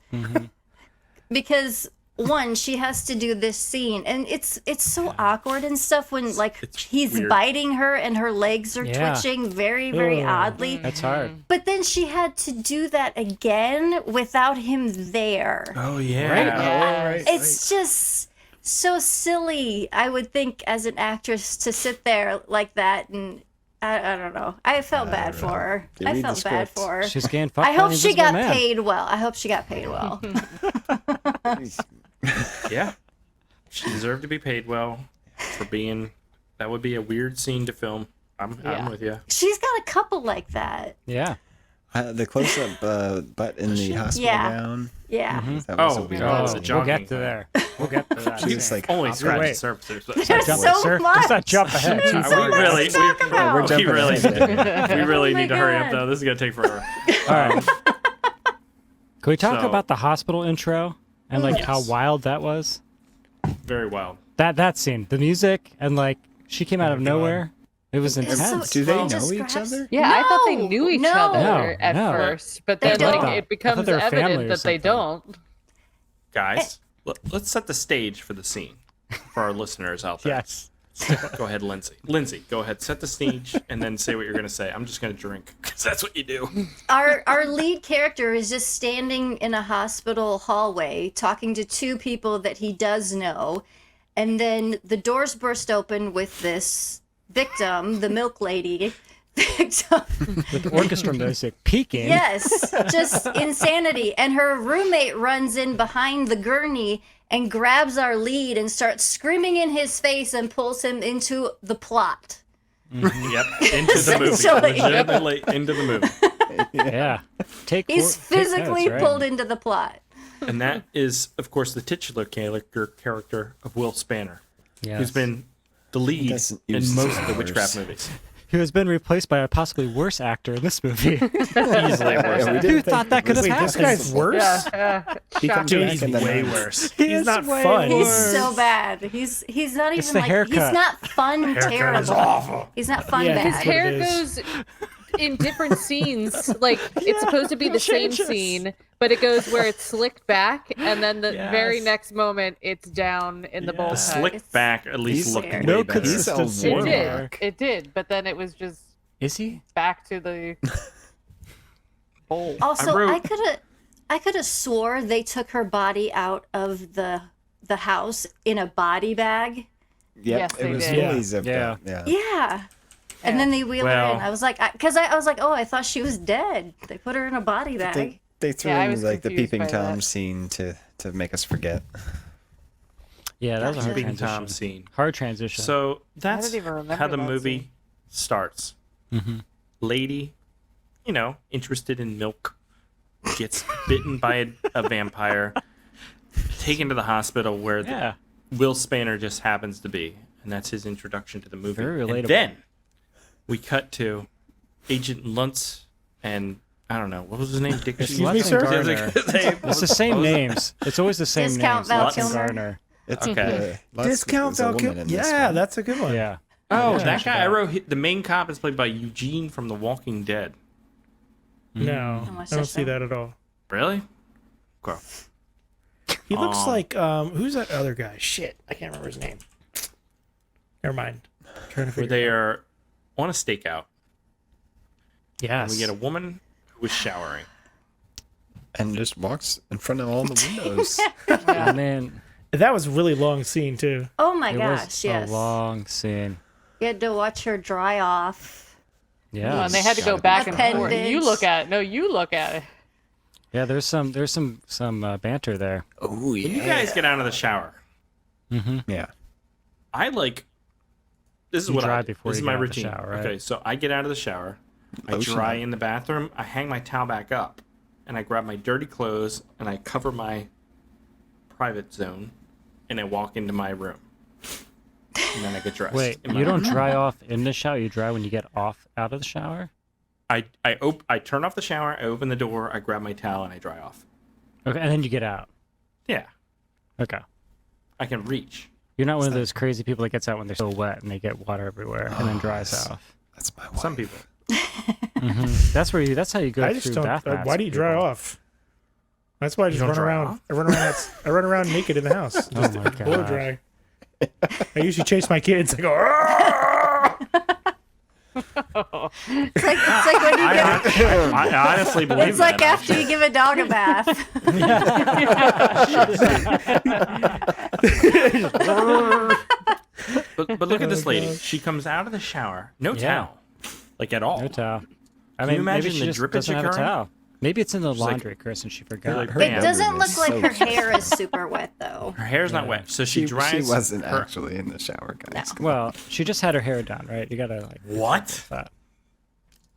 because one, she has to do this scene, and it's so awkward and stuff when like he's weird. biting her and her legs are Yeah. twitching very Ugh. oddly. That's hard. But then she had to do that again without him there. Oh yeah. Right. It's just so silly. I would think as an actress to sit there like that, and I don't know. I felt bad for her. You I read the felt bad script. for her. She's getting fucked I by hope an she invisible got man. paid well. I hope she got paid well. Yeah. She deserved to be paid well for being. That would be a weird scene to film. I'm Yeah. with you. She's got a couple like that. Yeah. The close-up butt in the hospital gown. Yeah. That was a Oh, weird oh, scene. the We'll jogging get to there. We'll get to that. She was like only hopping. scratched the Wait. surface. There's Jump, so sir. much. Let's not jump ahead. There's so much really- to talk we- about. We're jumping really ahead. we really Oh my need to hurry up God. though. This is gonna take forever. All right. Can we talk So- about the hospital intro and like how Yes. wild that was? Very wild. That scene, the music, and like she came out of nowhere. It was It's so- intense. Do they Well, know just each perhaps- other? Yeah, I thought they No, knew each no. other at No. first, but They then don't. like it I becomes thought they were family evident or that they something. don't. Guys, let's set the stage for the scene for our listeners out there. Yes. Go ahead, Lindsay. Lindsay, go ahead, set the stage, and then say what you're gonna say. I'm just gonna drink because that's what you do. Our lead character is just standing in a hospital hallway talking to two people that he does know, and then the doors burst open with this victim, the milk lady victim. With orchestra music peaking. Yes, just insanity. And her roommate runs in behind the gurney and grabs our lead and starts screaming in his face and pulls him into the plot. Yep, into the movie. Essentially. Legitimately into the movie. Yeah. He's physically pulled into the plot. And that is, of course, the titular character of Will Spanner, Yes. who's been the lead doesn't in use most of the powers. witchcraft movies. Who has been replaced by a possibly worse actor in this movie. Easily worse. Yeah, we Who didn't thought that could have Wait, this happened? guy's worse? He comes Shocking. back He's in the way night. worse. He's not fun. He's so bad. He's not even the like haircut. he's not fun terrible. is awful. He's not fun Yeah, bad. That's His what hair it is. goes in different scenes. Like it's supposed to be the same changes. scene, but it goes where it's slicked back, and then the very Yes. next moment it's down in the bowl The cut. slick back at least He's- looked way No better. He's a consistency. It warlock. did. It did, but then it was just Is he? back to the bowl. Also, wrote- I could have swore they took her body out of the house in a body bag. Yep, Yes, it they was did. fully zipped Yeah. up. Yeah. Yeah. And then they wheel her Well- in. I was like, I was like, oh, I thought she was dead. They put her in a body bag. They threw Yeah, I in was like the confused peeping by tom that. scene to make us forget. Yeah, that was a hard Big transition. Tom scene. Hard transition. So that's didn't even remember how the that movie scene. starts. Lady, interested in milk, gets bitten by a vampire, taken to the hospital where yeah. Will Spanner just happens to be, and that's his introduction to the movie. Very relatable. And then we cut to Agent Luntz and I don't know what was his name. Dick. It's Excuse me, Lutz and sir? Garner. It's the same names. It's always the same Discount names. Val Lutz and Kilmer. Garner. It's Okay. Discount Val Val Kilmer. Yeah, that's a good one. Yeah. Oh, Yeah. that guy I wrote. The main cop is played by Eugene from The Walking Dead. No, much I don't is see that? that at all. Really? Okay. He looks like who's that other guy? Shit, I can't remember his name. Never mind. Trying to Where figure they it out. are on a stakeout, and Yes. we get a woman who is showering. And just walks in front of all the windows. And then That was a really long scene too. Oh my it gosh, was yes. a long scene. You had to watch her dry off. Yeah. and they had to go Gotta be back and forth. Appendage. You look at it. No, you look at it. Yeah, there's some banter there. Oh yeah. When you guys get out of the shower, Yeah. I like. This is You what dry I do. before This you is my get out of the routine. shower, right? Okay, so I get out of the shower, I Lotion dry up. in the bathroom, I hang my towel back up, and I grab my dirty clothes and I cover my private zone, and I walk into my room, and then I get dressed. Wait, in my you don't room. dry off in the shower. You dry when you get off out of the shower. I turn off the shower, I open the door, I grab my towel, and I dry off. Okay, and then you get out. Yeah, Okay. I can reach. You're not one of those crazy people that gets out when they're still wet and they get water everywhere and then dries that's- off. That's my wife. Some people. That's where you. That's how you go I through just don't. bath mats Why do you with dry people. off? That's why I just don't run dry around. off? I run around. I run around naked in the house. Just Oh my blow God. dry. I usually chase my kids. I go. "Arrgh!" It's like when you give, I honestly believe it's like that, after you give a dog a bath. But look at this lady. She comes out of the shower, no Yeah. towel, like at all. No towel. I Can mean, you maybe imagine she the just drippage doesn't have a occurring? towel. Maybe it's in the like- laundry, Chris, and she forgot. like, It "Bam." doesn't look like her soaked. hair is super wet though. Her hair's not wet, so she dries. She wasn't her... actually in the shower, guys. Well, she just had her hair done, right? You gotta like What? that.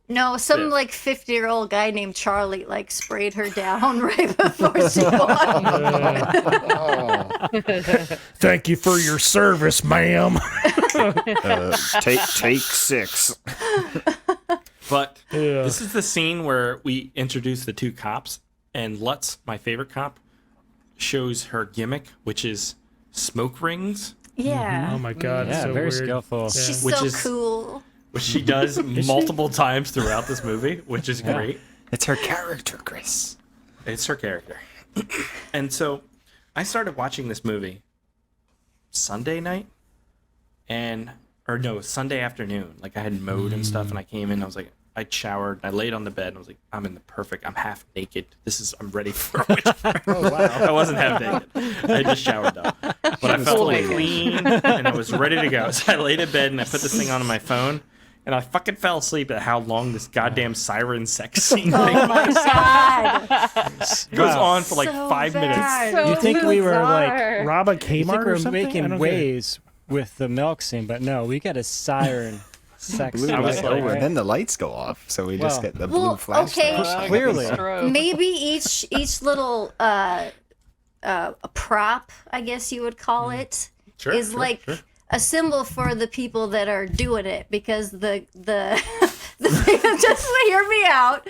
No, some like 50-year-old guy named Charlie like sprayed her down right before she walked. Thank you for your service, ma'am. Take 6. But this is the scene where we introduce the two cops, and Lutz, my favorite cop, shows her gimmick, which is smoke rings. Yeah. Oh my god, Yeah, so very weird. skillful. She's Which so is- cool. Which she does multiple times throughout this movie, which is great. It's her character, Chris. It's her character. And so I started watching this movie Sunday night Sunday afternoon. Like I had mowed and stuff, and I came in, I was like, I showered, I laid on the bed, and I was like, I'm I'm half naked. I'm ready for Witchcraft. Oh, wow. I wasn't half naked. I just showered though. But I felt clean, and I was ready to go. So I laid in bed, and I put this thing on my phone, and I fucking fell asleep at how long this goddamn siren sex scene thing Oh my god. goes on for like So 5 minutes. bad. So You think we were bizarre. like Rob a You think Kmart or we're something? I making don't waves with the milk scene, but no, we got a siren sex Blue scene. was light like- over, then the lights go off, so we just Well- get the blue Well, flash. okay. flash. Clearly. Maybe each little prop, I guess you would call it, is a symbol for the people that are doing it, because the just hear me out.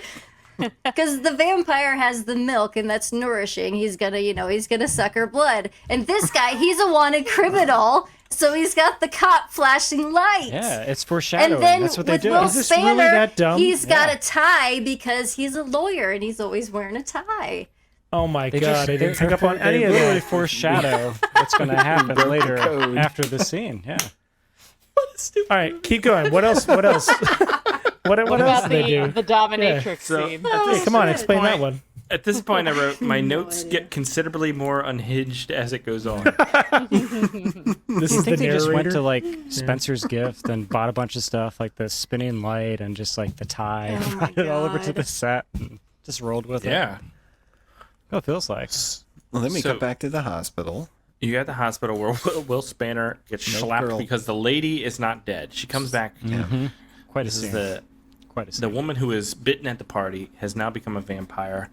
Because the vampire has the milk, and that's nourishing. He's gonna suck her blood. And this guy, he's a wanted criminal, so he's got the cop flashing lights. Yeah, it's foreshadowing. And then That's what they with do. Will Is this really Spanner, that dumb? he's got a tie because he's a lawyer and he's always wearing a tie. Oh my They god, I didn't pick up on they any of literally that. foreshadow what's going to happen later after the scene. Yeah. All right, keep going. What else? What else? What else About did they do? the dominatrix So- scene. Hey, come on, explain that one. At this point, I wrote, my notes get considerably more unhinged as it goes on. This I is the think they just went narrator. to like Spencer's Gift and bought a bunch of stuff like the spinning light and just like the tie, Oh and my brought it all over to God. the set and just rolled with it. Yeah. What it feels like. Well, then we So- cut back to the hospital. You got the hospital where Will Spanner gets No slapped girl. because the lady is not dead. She comes back. Quite a This scene. is the Quite a scene. the woman who is bitten at the party has now become a vampire,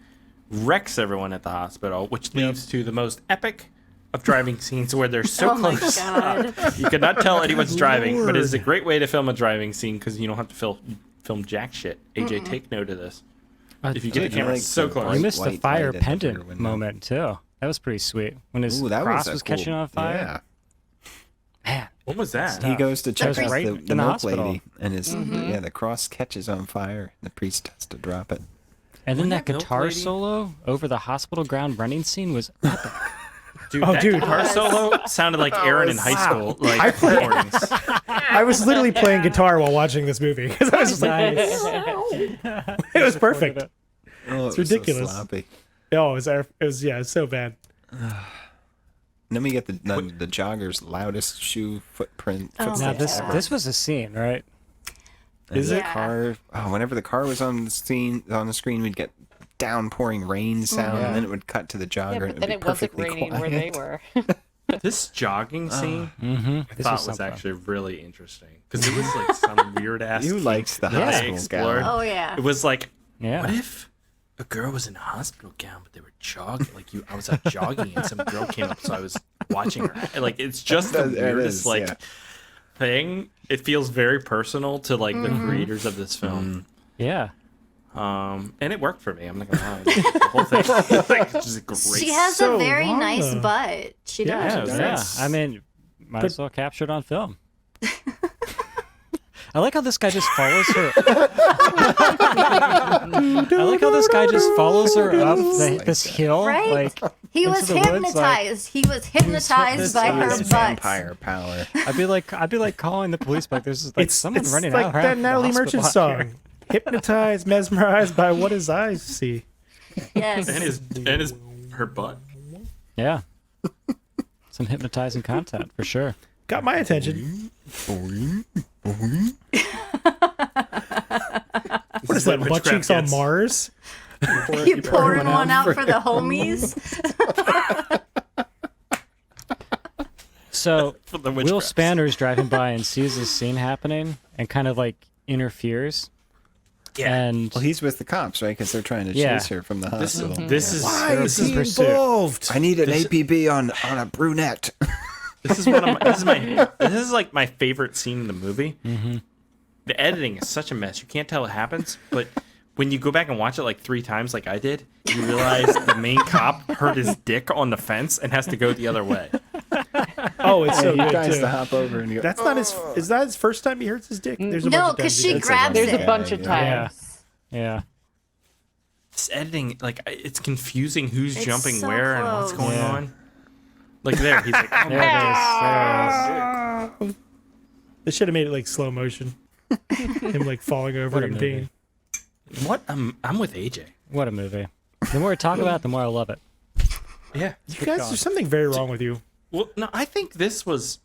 wrecks everyone at the hospital, which leads to the most epic of driving scenes where they're so Oh my close. god. You could not tell anyone's driving, but it's a great way to film a driving scene because you don't have to film jack shit. AJ, take note of this. If you get the did camera like so the close. You bright missed the white fire light at the pendant rear window. moment too. That was pretty sweet when his Ooh, that cross was, was a cool, catching on fire. Yeah. Man, What was that? He goes to check was right the in the milk hospital. lady, and the cross catches on fire. The priest has to drop it. and then Wasn't that that milk guitar lady? solo over the hospital ground running scene was Dude, Oh, that dude. guitar solo sounded like Aaron in high school. Like recordings. I was literally playing guitar while watching this movie because I was just like, nice. it was perfect. Oh, It's ridiculous. So sloppy. Oh, it was it's so bad. And then we get the jogger's loudest shoe footprint. Oh Footsteps Now my this God. this was a scene, right? And Is the it? car? Oh, whenever the car was on the screen, we'd get downpouring rain sound, and then it would cut to the jogger. Yeah, and but then be it wasn't perfectly raining quiet. where they were. This jogging scene I This thought was was something. actually really interesting because it was like some weird ass. You liked the Yeah. hospital gown. Oh yeah. It was like, Yeah. what if a girl was in a hospital gown, but they were jogging? Like I was out jogging, and some girl came up, so I was watching her. And, like it's just the It weirdest is, yeah. thing. It feels very personal to like the creators of this film. Yeah. And it worked for me. I'm not gonna lie. The whole thing, like, it's just great. She has So a very long, nice though. butt. She Yeah, does. it was Yeah. nice. I mean, might as well capture it on film. I like how this guy just follows her. I like how this guy just follows her up this hill, Right? like He into was the woods, hypnotized. He was hypnotized by her It's butt. vampire power. I'd be like calling the police, like there's like someone it's running like out. that Natalie Merchant song. Hypnotized, mesmerized by what his eyes see. Yes. and her butt. Yeah, some hypnotizing content for sure. Got my attention. What is that? what Butt cheeks on Witchcraft gets. Mars? You pouring one out for the homies? So For the Will witchcraft. Spanner's driving by and sees this scene happening and kind of like interferes. Yeah. And Well, he's with the cops, right? Because they're trying to chase her from the hospital. This is Why is he pursuit. involved? I need an APB on a brunette. this is one of my, this is like my favorite scene in the movie. Mm-hmm. The editing is such a mess. You can't tell what happens, but when you go back and watch it like 3 times, like I did, you realize the main cop hurt his dick on the fence and has to go the other way. Oh, it's so He good tries too. to hop over and go. That's not his. Is that his first time he hurts his dick? There's a No, bunch of 'cause times he she does. grabs There's it. a bunch of yeah, times. yeah. This editing, like, it's confusing who's It's jumping so where and what's close. going Yeah. on. Like there, he's like, oh, There it is. They should have made it like slow motion. Him like falling over What a in movie. pain. what? I'm with AJ. What a movie. The more I talk about it, the more I love it. Yeah. You guys, there's something very wrong with you. Well, no, I think this was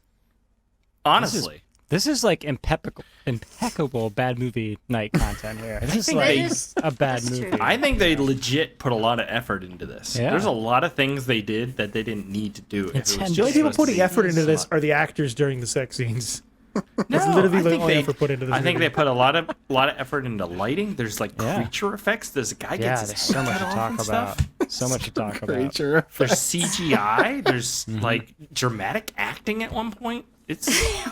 honestly. This is like impeccable bad movie night content here. This is think like they- a bad that's movie. true. I think they legit put a lot of effort into this. Yeah. There's a lot of things they did that they didn't need to do. If it was Intense. The only just people supposed to putting be effort into this smut. are the actors during the sex scenes. That's No, literally I the think only they- effort put into this I think movie. they put a lot of effort into lighting. There's like Yeah. creature effects. There's a guy Yeah, gets there's his so head much to cut off talk and about. stuff. So much to talk about. Creature There's effects. CGI. There's like dramatic acting at one point. It's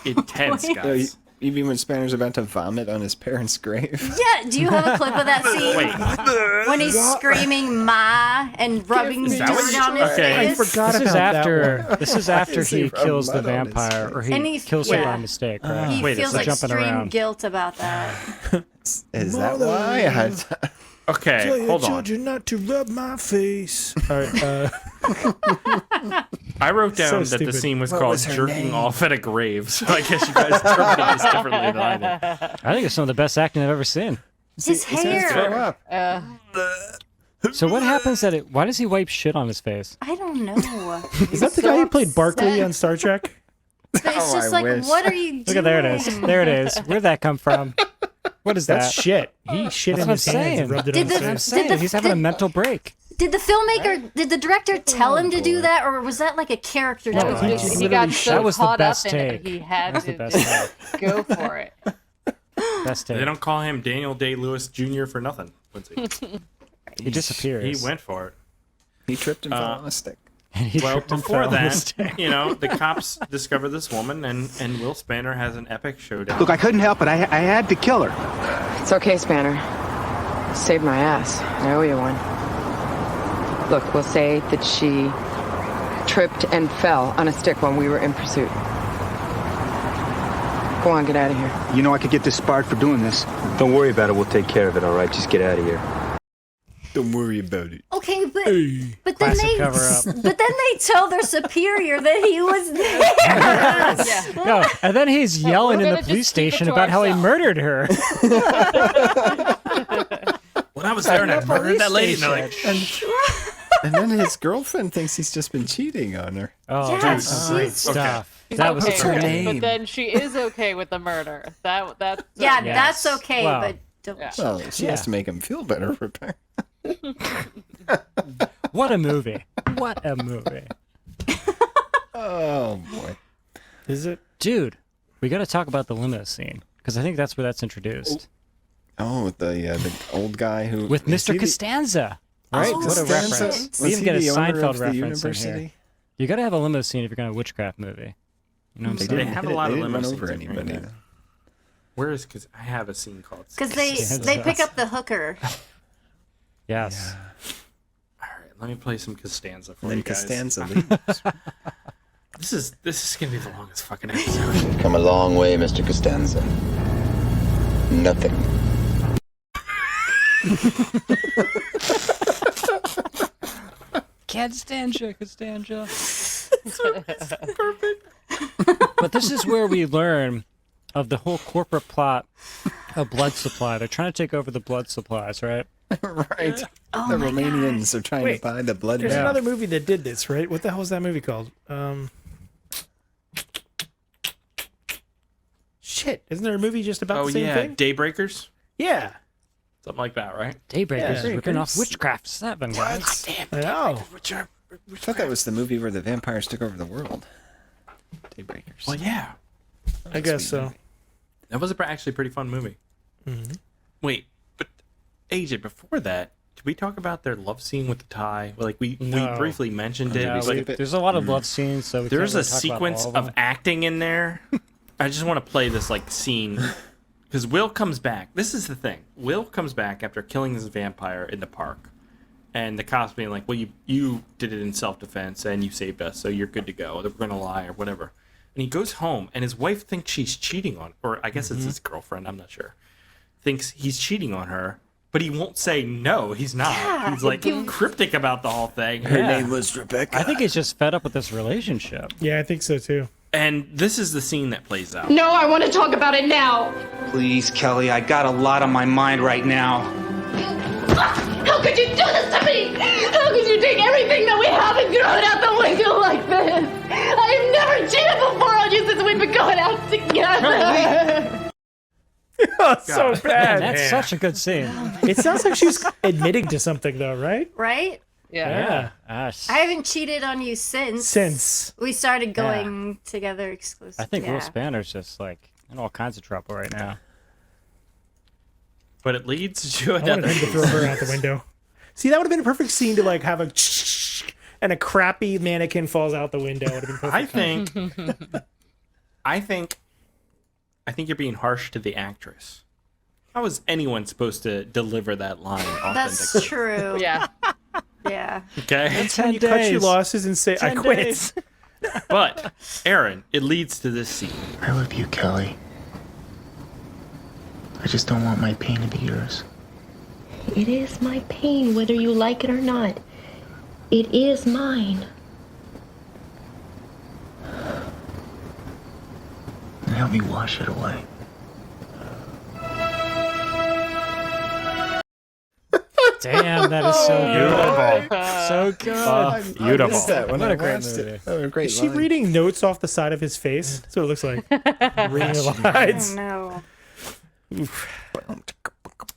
intense, guys. You mean when Spanner's about to vomit on his parents' grave? Yeah, do you have a clip of that scene? Wait, When he's screaming "Ma" and rubbing Is dirt that what you- on his okay. I face? forgot This about is that after. one. This is after Is he he from kills the mud on his vampire, face? or And he he- kills her yeah. by mistake. Right? He Wait a feels like second. Jumping extreme around. guilt about that. Is that why? Tell okay, your hold on. children not to rub my face. All right. I wrote down that the stupid. scene was What called was her jerking name? off at a grave. So I guess you guys interpreted this differently than I did. I think it's some of the best acting I've ever seen. His He's gonna throw hair. up. So what happens that it? Why does he wipe shit on his face? I don't know. Is that the guy who played Barkley on Star Trek? But it's just I like, wish. what are you doing? Look at there it is. There it is. Where'd that come from? What is That's that? shit. He shit That's in what his I'm hands and saying. rubbed it Did on his the- I'm face. saying he's having a mental break. Did the filmmaker, did the director tell him to do that, or was that like a character That choice? was he just, just he got literally so that was the caught best up in it, take. he had That was the to best go for it. Best take. They don't call him Daniel Day-Lewis Jr. for nothing, Lindsay. He disappears. He went for it. He tripped and fell on a stick. He Well, tripped and before fell on his that, stick. you know, the cops discover this woman, and Will Spanner has an epic showdown. Look, I couldn't help it. I had to kill her. It's okay, Spanner. Saved my ass. I owe you one. Look, we'll say that she tripped and fell on a stick when we were in pursuit. Go on, get out of here. You know I could get disbarred for doing this. Don't worry about it. We'll take care of it, all right? Just get out of here. Don't worry about it. Okay, but then Classic cover-up. but then they tell their superior that he was there. No, and then he's yelling in gonna the just police keep it station to about how he ourselves. murdered her. When I was there and I murdered that lady, and they're like, And then his girlfriend thinks he's just been cheating on her. Oh, Yeah, that's great she's- stuff. That was Okay, great. name? but then she is okay with the murder. That's Yeah, Yes. that's okay, Wow. but don't. Yeah. Well, she Yeah. has to make him feel better for What a movie. What a movie. Oh boy. Is it? Dude, we got to talk about the limo scene because I think that's where that's introduced. Oh, with the old guy who With is he Mr. the- Costanza. Right? Oh, what a Costanza? reference. Was We even he get a the owner Seinfeld of the reference in university? here. You got to have a limo scene if you're going to a witchcraft movie. You know what I'm They saying? didn't have hit a lot it. of They didn't run limo over scenes in here, anybody. yeah. Where is? Because I have a scene called. Because they Costanza. pick up the hooker. Yes. All right, let me play some Costanza for And then you guys. Costanza leaves. This is gonna be the longest fucking episode. Come a long way, Mr. Costanza. Nothing. Costanza. Perfect. But this is where we learn of the whole corporate plot of blood supply. They're trying to take over the blood supplies, right? Right. Oh The my Romanians are trying Wait, to buy the blood There's bank. another movie that did this, right? What the hell was that movie called? Shit, isn't there a movie just about Oh the same yeah, thing? Daybreakers, Yeah. something like that, right? Daybreakers Yeah. is ripping off Witchcraft VII, guys. Damn. I know. I thought that was the movie where the vampires took over the world. Daybreakers. Well, yeah, I guess so. that was actually a pretty fun movie. Mm-hmm. Wait, but AJ, before that, did we talk about their love scene with the tie? Like we briefly mentioned it. No, but there's a lot of love scenes, so we there's can't a really talk about sequence all of them. acting in there. I just want to play this like scene because Will comes back. This is the thing. Will comes back after killing this vampire in the park, and the cops being like, "Well, you did it in self-defense and you saved us, so you're good to go. We're gonna lie or whatever." And he goes home, and his wife thinks she's cheating on, or I guess it's his girlfriend. I'm not sure. Thinks he's cheating on her. But he won't say no, he's not. Yeah, he's like cryptic about the whole thing. Her name was Rebecca. I think he's just fed up with this relationship. Yeah, I think so too. And this is the scene that plays out. No, I want to talk about it now. Please, Kelly, I got a lot on my mind right now. How could you do this to me? How could you take everything that we have and throw it out the window like this? I have never cheated before on you since we've been going out together. So bad. That's such a good scene. It sounds like she's admitting to something, though, right? Right? Yeah. I haven't cheated on you since we started going together exclusively. I think Will Spanner's just like in all kinds of trouble right now. But it leads to I wanted another. him to throw her out the window. See, that would have been a perfect scene to like have a and a crappy mannequin falls out the window. Would have been perfect. I think you're being harsh to the actress. How is anyone supposed to deliver that line authentically? That's true. Yeah. Yeah. Okay. That's when you cut your losses and say, I quit. But, Aaron, it leads to this scene. I love you, Kelly. I just don't want my pain to be yours. It is my pain, whether you like it or not. It is mine. And help me wash it away. Damn, that is so Beautiful. So good. Beautiful. missed that when What I a great watched movie. it. Oh, a great Is she line. reading notes off the side of his face? That's what it looks like. Reading the lines. No.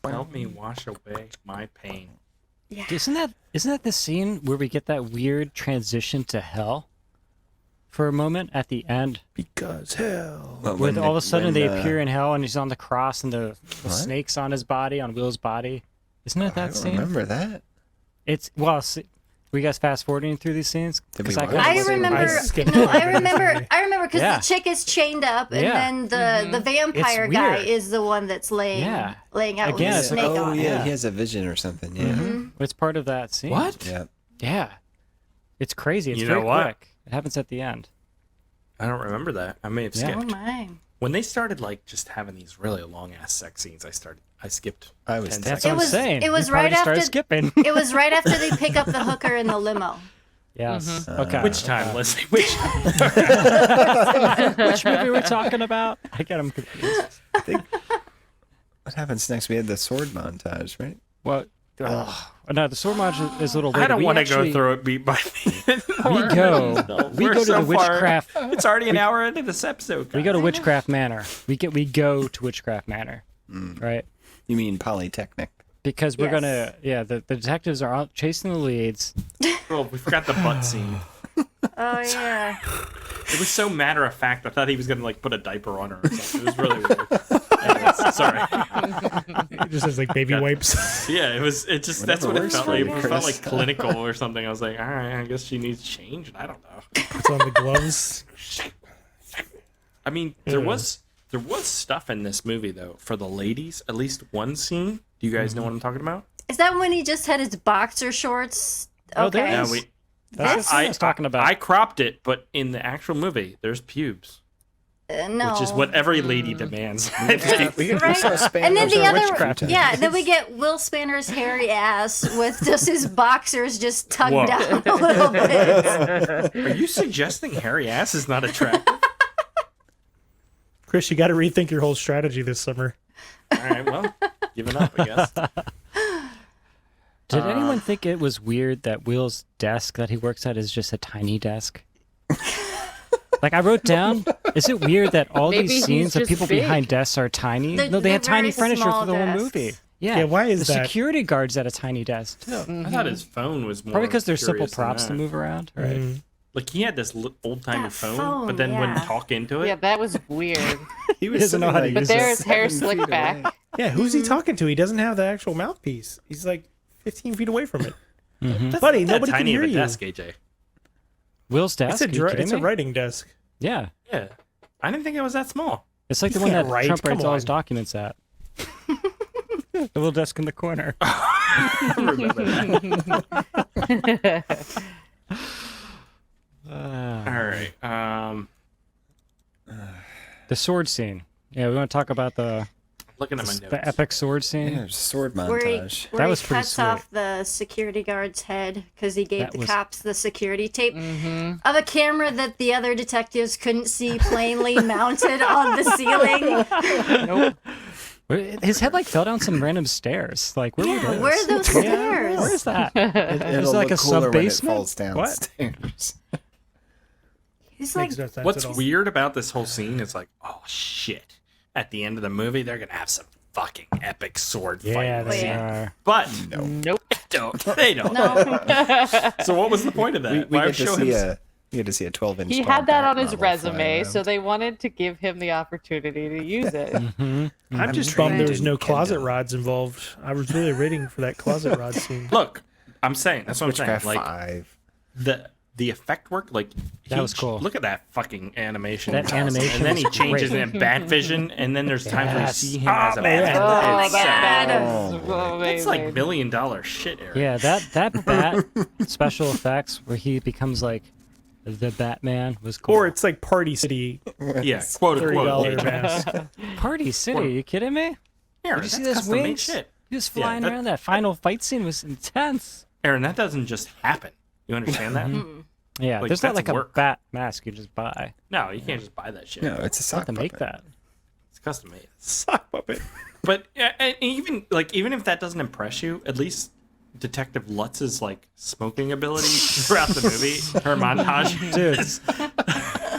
Help me wash away my pain. Yeah. Isn't that the scene where we get that weird transition to hell for a moment at the end? Because hell. Well, Where when all of a sudden they when, appear in hell and he's on the cross and the snake's on his body, on Will's body. Isn't it I that don't scene? remember that. It's were you guys fast forwarding through these scenes? Did we 'Cause watch I it? remember. skipped No, over I this remember. movie. I remember because Yeah. the chick is chained up, and Yeah. then the vampire It's guy weird. is the one that's laying Yeah. out Again, with the it's like, snake Oh, on. yeah, Yeah. he has a vision or something. Yeah. It's part of that scene. What? Yeah. Yeah. It's crazy. It's You very know what? quick. It happens at the end. I don't remember that. I may have Yeah. Oh skipped. my! When they started like just having these really long ass sex scenes, I skipped. I was 10 That's seconds. what It I'm was- saying. it was You probably right started after- skipping. It was right after they pick up the hooker in the limo. Yes. Okay. Which time, Leslie? Which? Which movie we're talking about? I get them confused. I think. What happens next? We had the sword montage, right? Well, no, the sword montage is a little later. I don't We want to actually- go through it beat by beat. We go. We We're go to so the far- Witchcraft. It's already an hour into this episode. We go to Witchcraft Manor. We go to Witchcraft Manor, right? You mean Polytechnic? Because we're Yes. gonna, the detectives are out chasing the leads. Oh, we forgot the butt scene. Oh yeah. It was so matter of fact. I thought he was gonna like put a diaper on her or something. It was really weird. Anyways, sorry. It just has like baby wipes. Yeah, it was. It just that's Whatever what it works felt for like. you, It felt Chris. like clinical or something. I was like, all right, I guess she needs change. I don't know. Puts on the gloves. I mean, there was stuff in this movie though for the ladies. At least one scene. Do you guys know what I'm talking about? Is that when he just had his boxer shorts? Oh, there Okay. is. Yeah, That's what I was talking about. I cropped it, but in the actual movie, there's pubes, No. which is what every lady demands. I think. Right? And then the other, yeah, then we get Will Spanner's hairy ass with just his boxers just tugged Whoa. down a little bit. Are you suggesting hairy ass is not attractive? Chris, you got to rethink your whole strategy this summer. All right, well, giving up, I guess. Did anyone think it was weird that Will's desk that he works at is just a tiny desk? Like I wrote down, is it weird that all Maybe these he's scenes of just people big. behind desks are tiny? They're- No, they had they're tiny very furniture small for the whole desks. movie. Yeah, why is the that? security guard's at a tiny desk too. I thought his phone was more. Probably because they're simple curious than props to that. move around, right? Like he had this old timey That phone, phone, but then wouldn't yeah. talk into it. Yeah, that was weird. He was doesn't know how to sitting, use But it. there's hair 7 slick feet back. away. Yeah, who's he talking to? He doesn't have the actual mouthpiece. He's like 15 feet away from it. That's Buddy, not that nobody can tiny hear of a you. desk, AJ. Will's desk? It's a writing desk. Yeah. Yeah. I didn't think it was that small. It's like the one that Trump writes all his documents at. The little desk in the corner. I remember that. All right. The sword scene. Yeah, we want to talk about the looking at my notes. The epic sword scene. Yeah, sword Where he, montage. where That he was pretty cuts sweet. off the security guard's head because he gave That the was- cops the security tape of a camera that the other detectives couldn't see plainly mounted on the ceiling. Nope. His head like fell down some random stairs. Like where were those? Where are those stairs? Where is that? It'll Is it like look a cooler sub when it basement? falls downstairs. He's like, Makes no sense What's at all. weird about this whole scene is like, oh shit! At the end of the movie, they're gonna have some fucking epic sword Yeah, fight. they scene. are. But Nope. they don't. no. So what was the point of that? We Why get to show see him? we get to see a 12-inch. He had that on his resume, so they wanted to give him the opportunity to use it. I'm just trained bummed there was in no closet Kendo. rods involved. I was really waiting for that closet rod scene. Look, I'm saying that's what I'm saying. Witchcraft Like 5. the effect work, like That was cool. Look at that fucking animation. That animation and then he was changes great. in bat vision, and then there's times where you Yes. see him as a man. bat. Oh, It's that sad. is It's like amazing. $1 million shit, Eric. Yeah, that bat special effects where he becomes like the Batman was cool. Or it's like Party City. Yeah, quote unquote. $30 mask. Party City. Are you kidding me? Aaron, Did you see that's those custom-made wings? shit. He was Yeah, flying that- around. That final fight scene was intense. Aaron, that doesn't just happen. You understand that? Yeah, Like, there's not that's like work. a bat mask you just buy. No, you can't just buy that shit. No, it's a You sock have to make puppet. that. It's custom made. Sock puppet. But and even if that doesn't impress you, at least Detective Lutz's like smoking ability throughout the movie, her montage, Dude,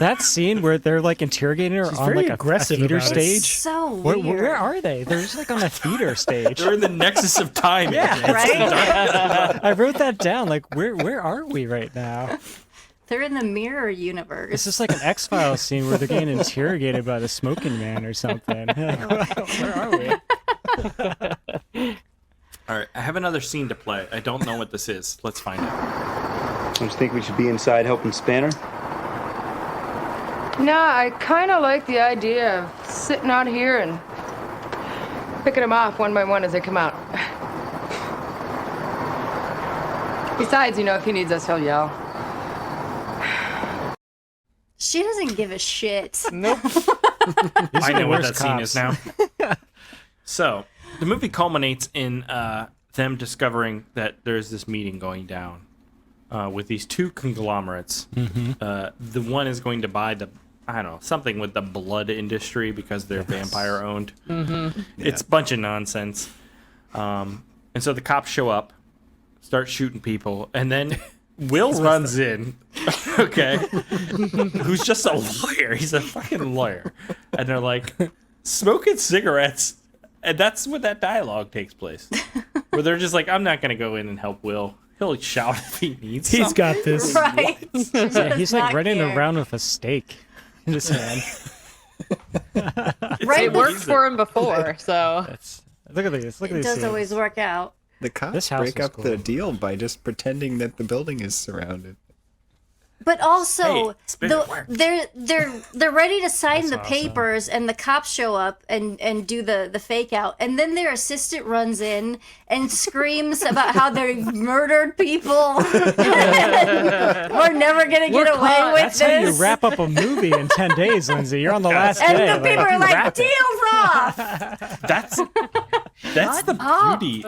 that scene where they're like interrogating her She's on very like a aggressive theater about it. stage. So Where, weird. where are they? They're just like on a theater stage. they're in the nexus of time. Yeah, right? I wrote that down. Like, where are we right now? They're in the mirror universe. It's just like an X-Files scene where they're getting interrogated by the smoking man or something. Where are we? All right, I have another scene to play. I don't know what this is. Let's find out. Don't you think we should be inside helping Spanner? No, I kind of like the idea of sitting out here and picking them off one by one as they come out. Besides, if he needs us, he'll yell. She doesn't give a shit. Nope. I know what worst that scene is now. So the movie culminates in them discovering that there's this meeting going down with these two conglomerates. The one is going to buy something with the blood industry because they're vampire owned. It's a bunch of nonsense. And so the cops show up, start shooting people, and then Will runs in, okay, who's just a lawyer. He's a fucking lawyer. And they're like, smoking cigarettes. And that's when that dialogue takes place. Where they're just like, I'm not going to go in and help Will. He'll shout if he needs He's something. got this. Right? Yeah, he's like not running care. around with a stake in his hand. Right? It worked for him before, so. Look at these. Look at It these. does scenes. always work out. The cops This house break is up cool. the deal by just pretending that the building is surrounded. But also, Hey, spirit works. they're ready to sign That's the awesome. papers, and the cops show up and do the fake out, and then their assistant runs in and screams about how they murdered people. We're never gonna get away with That's this. how you wrap up a movie in 10 days, Lindsay. You're on the last and day. the people are like, wrap it. deals off. That's the up. beauty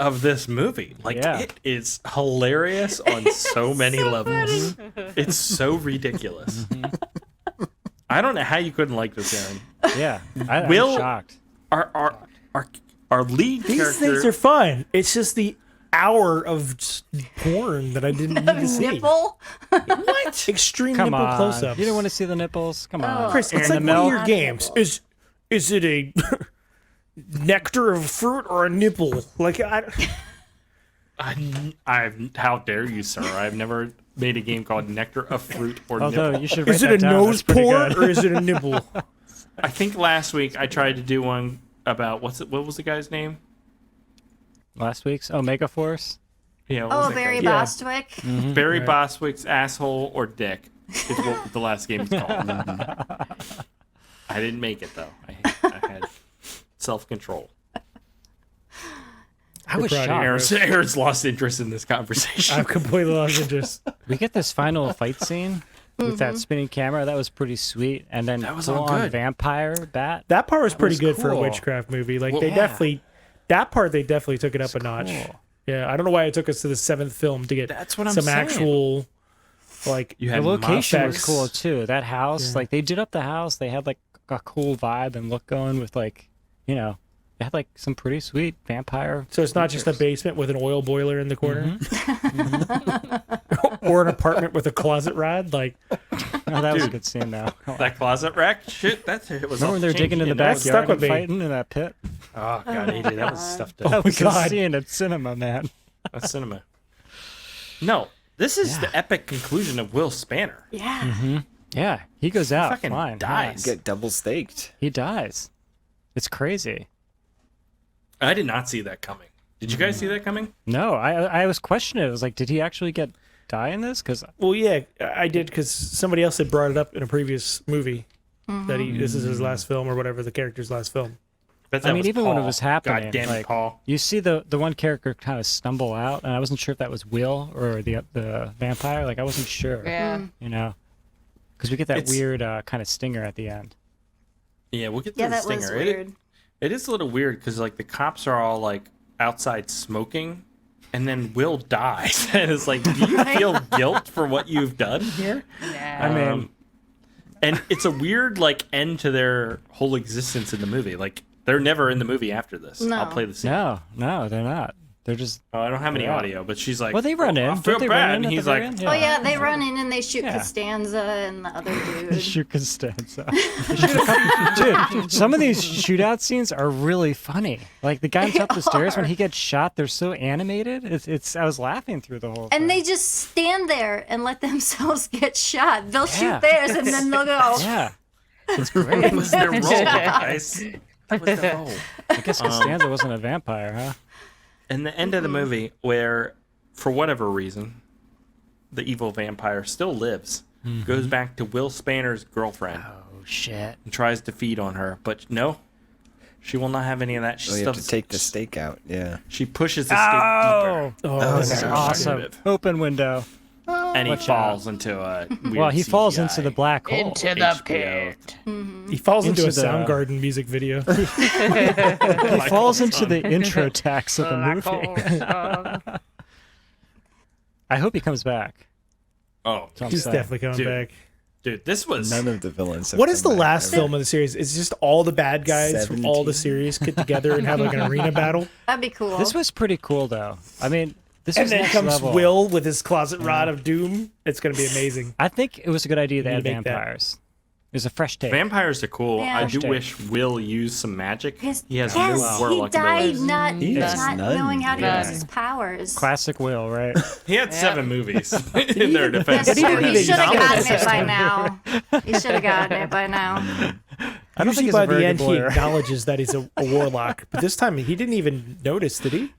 of this movie. Like, Yeah. it is hilarious on so many levels. It's so ridiculous. I don't know how you couldn't like this, Aaron. Yeah, I'm Will- shocked. Our lead These character. things are fun. It's just the hour of just porn that I didn't need to see. Nipple. What? Extreme Come nipple on. close-ups. You didn't want to see the nipples? Come on. Chris, it's Aaron like one of DeMille. your games. Is it a nectar of fruit or a nipple? Like How dare you, sir? I've never made a game called Nectar of Fruit or Although Nipple. you should write is it that a down. nose That's pretty pour good. or is it a nipple? I think last week I tried to do one about what was the guy's name? Last week's Omega Force. Yeah. Oh, Barry Bostwick. Mm-hmm. Barry Bostwick's asshole or dick is what the last game is called. I didn't make it though. I had self-control. I was shocked. Aaron's lost interest in this conversation. I've completely lost interest. We get this final fight scene with that spinning camera. That was pretty sweet. And then that was full all on good. vampire bat. That part was pretty good for a cool. witchcraft movie. Like Well, they yeah. definitely, that part they definitely took it up a notch. Cool. Yeah, I don't know why it took us to the 7th film to get That's what I'm some saying. actual, like You The had location was effects. cool too. That house, Yeah. like they did up the house. They had like a cool vibe and look going with like, you know, they had like some pretty sweet vampire. So it's not just a basement with an oil boiler in the corner, Mm-hmm. or an apartment with a closet rod. Like Oh, that was a good scene though. That closet rack shit. It was. Remember when they were digging in the That stuck backyard with and me. fighting in that pit? Oh god, AJ, that was stuff. Oh, That was God. a scene at cinema, man. That's cinema. No, this is the epic conclusion of Will Spanner. Yeah. Mm-hmm. Yeah, he goes out fucking fine. dies. Get double staked. He dies. It's crazy. I did not see that coming. Did you guys see that coming? No, I was questioning it. I was like, did he actually die in this? Because well, yeah, I did because somebody else had brought it up in a previous movie that this is his last film or whatever, the character's last film. Bet I that mean, was even when it Paul. was happening, God damn it, like Paul. you see the one character kind of stumble out, and I wasn't sure if that was Will or the vampire. Like I wasn't sure. Yeah. You know, because we get that It's- weird kind of stinger at the end. Yeah, we'll get to Yeah, the that stinger. was weird. It is a little weird because like the cops are all like outside smoking, and then Will dies, and it's like, do you feel guilt for what you've done here? Yeah. I mean, And it's a weird like end to their whole existence in the movie. Like they're never in the movie after this. No. I'll play the scene. no, they're not. They're just. Oh, I don't have any Yeah. audio, but she's like, Well, they run in. I Don't feel they bad. run in And at the he's very like, end? Oh yeah, they run in and they shoot Yeah. Costanza and the other dude. Shoot Costanza. Dude, some of these shootout scenes are really funny. Like the guy up the stairs when he gets shot, they're so animated. It's I was laughing through the whole thing. And they just stand there and let themselves get shot. They'll Yeah. shoot theirs and then they'll go. Yeah. It's great. that was their role, guys. That was their role. I guess Costanza wasn't a vampire, huh? And the end of the movie, where for whatever reason, the evil vampire still lives, goes back to Will Spanner's girlfriend Oh shit. and tries to feed on her, but no, she will not have any of that. She Oh, you have to stuffs- take the stake out. Yeah. She pushes the stake deeper. Oh, That's that's awesome. effective. Open window. And he Watch falls into a weird Well, he falls CGI. into the black hole. Into the HBO. pit. he falls into a into the- Soundgarden music video. He falls into the intro tax of the Black hole movie. song. I hope he comes back. Oh, So I'm He's saying. definitely coming Dude. back. dude, this was None of the villains. Have What is the come back last ever. film of the series? It's just all the bad guys from all the 17. series get together and have like an arena battle. That'd be cool. This was pretty cool, though. I mean, this And was then next comes level. Will with his closet rod of doom. It's going to be amazing. I think it was a good idea to You add make that. vampires. It was a fresh take. vampires are cool. Yeah. I do Hashtag. wish Will used some magic. He has yes, no he warlock died abilities. not, He has not none. knowing how to Yeah. use his powers. Classic Will, right? He had 7 movies in their defense. That's true. even He should have acknowledge gotten it by that. now. He should have gotten it by now. I don't Usually think he's by a very the good end he lawyer. acknowledges that he's a warlock, but this time he didn't even notice, did he?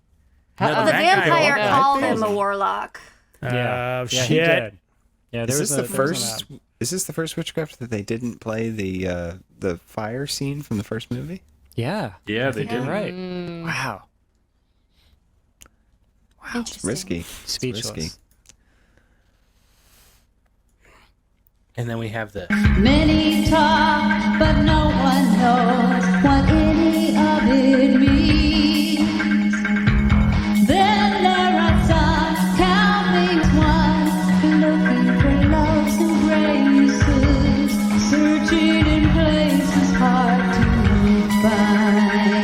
No, The that guy vampire walked called out. him a warlock. Yeah, Shit. he did. Yeah, there Is was this the there was first? Is this the first witchcraft that they didn't play the fire scene from the first movie? Yeah. Yeah, I they think you're did. right. Mm. Wow. It's risky. It's Speechless. risky. And then we have the Many talk, but no one knows what any of it means. Then there are some counting one, looking for loves and graces, searching in places hard to find.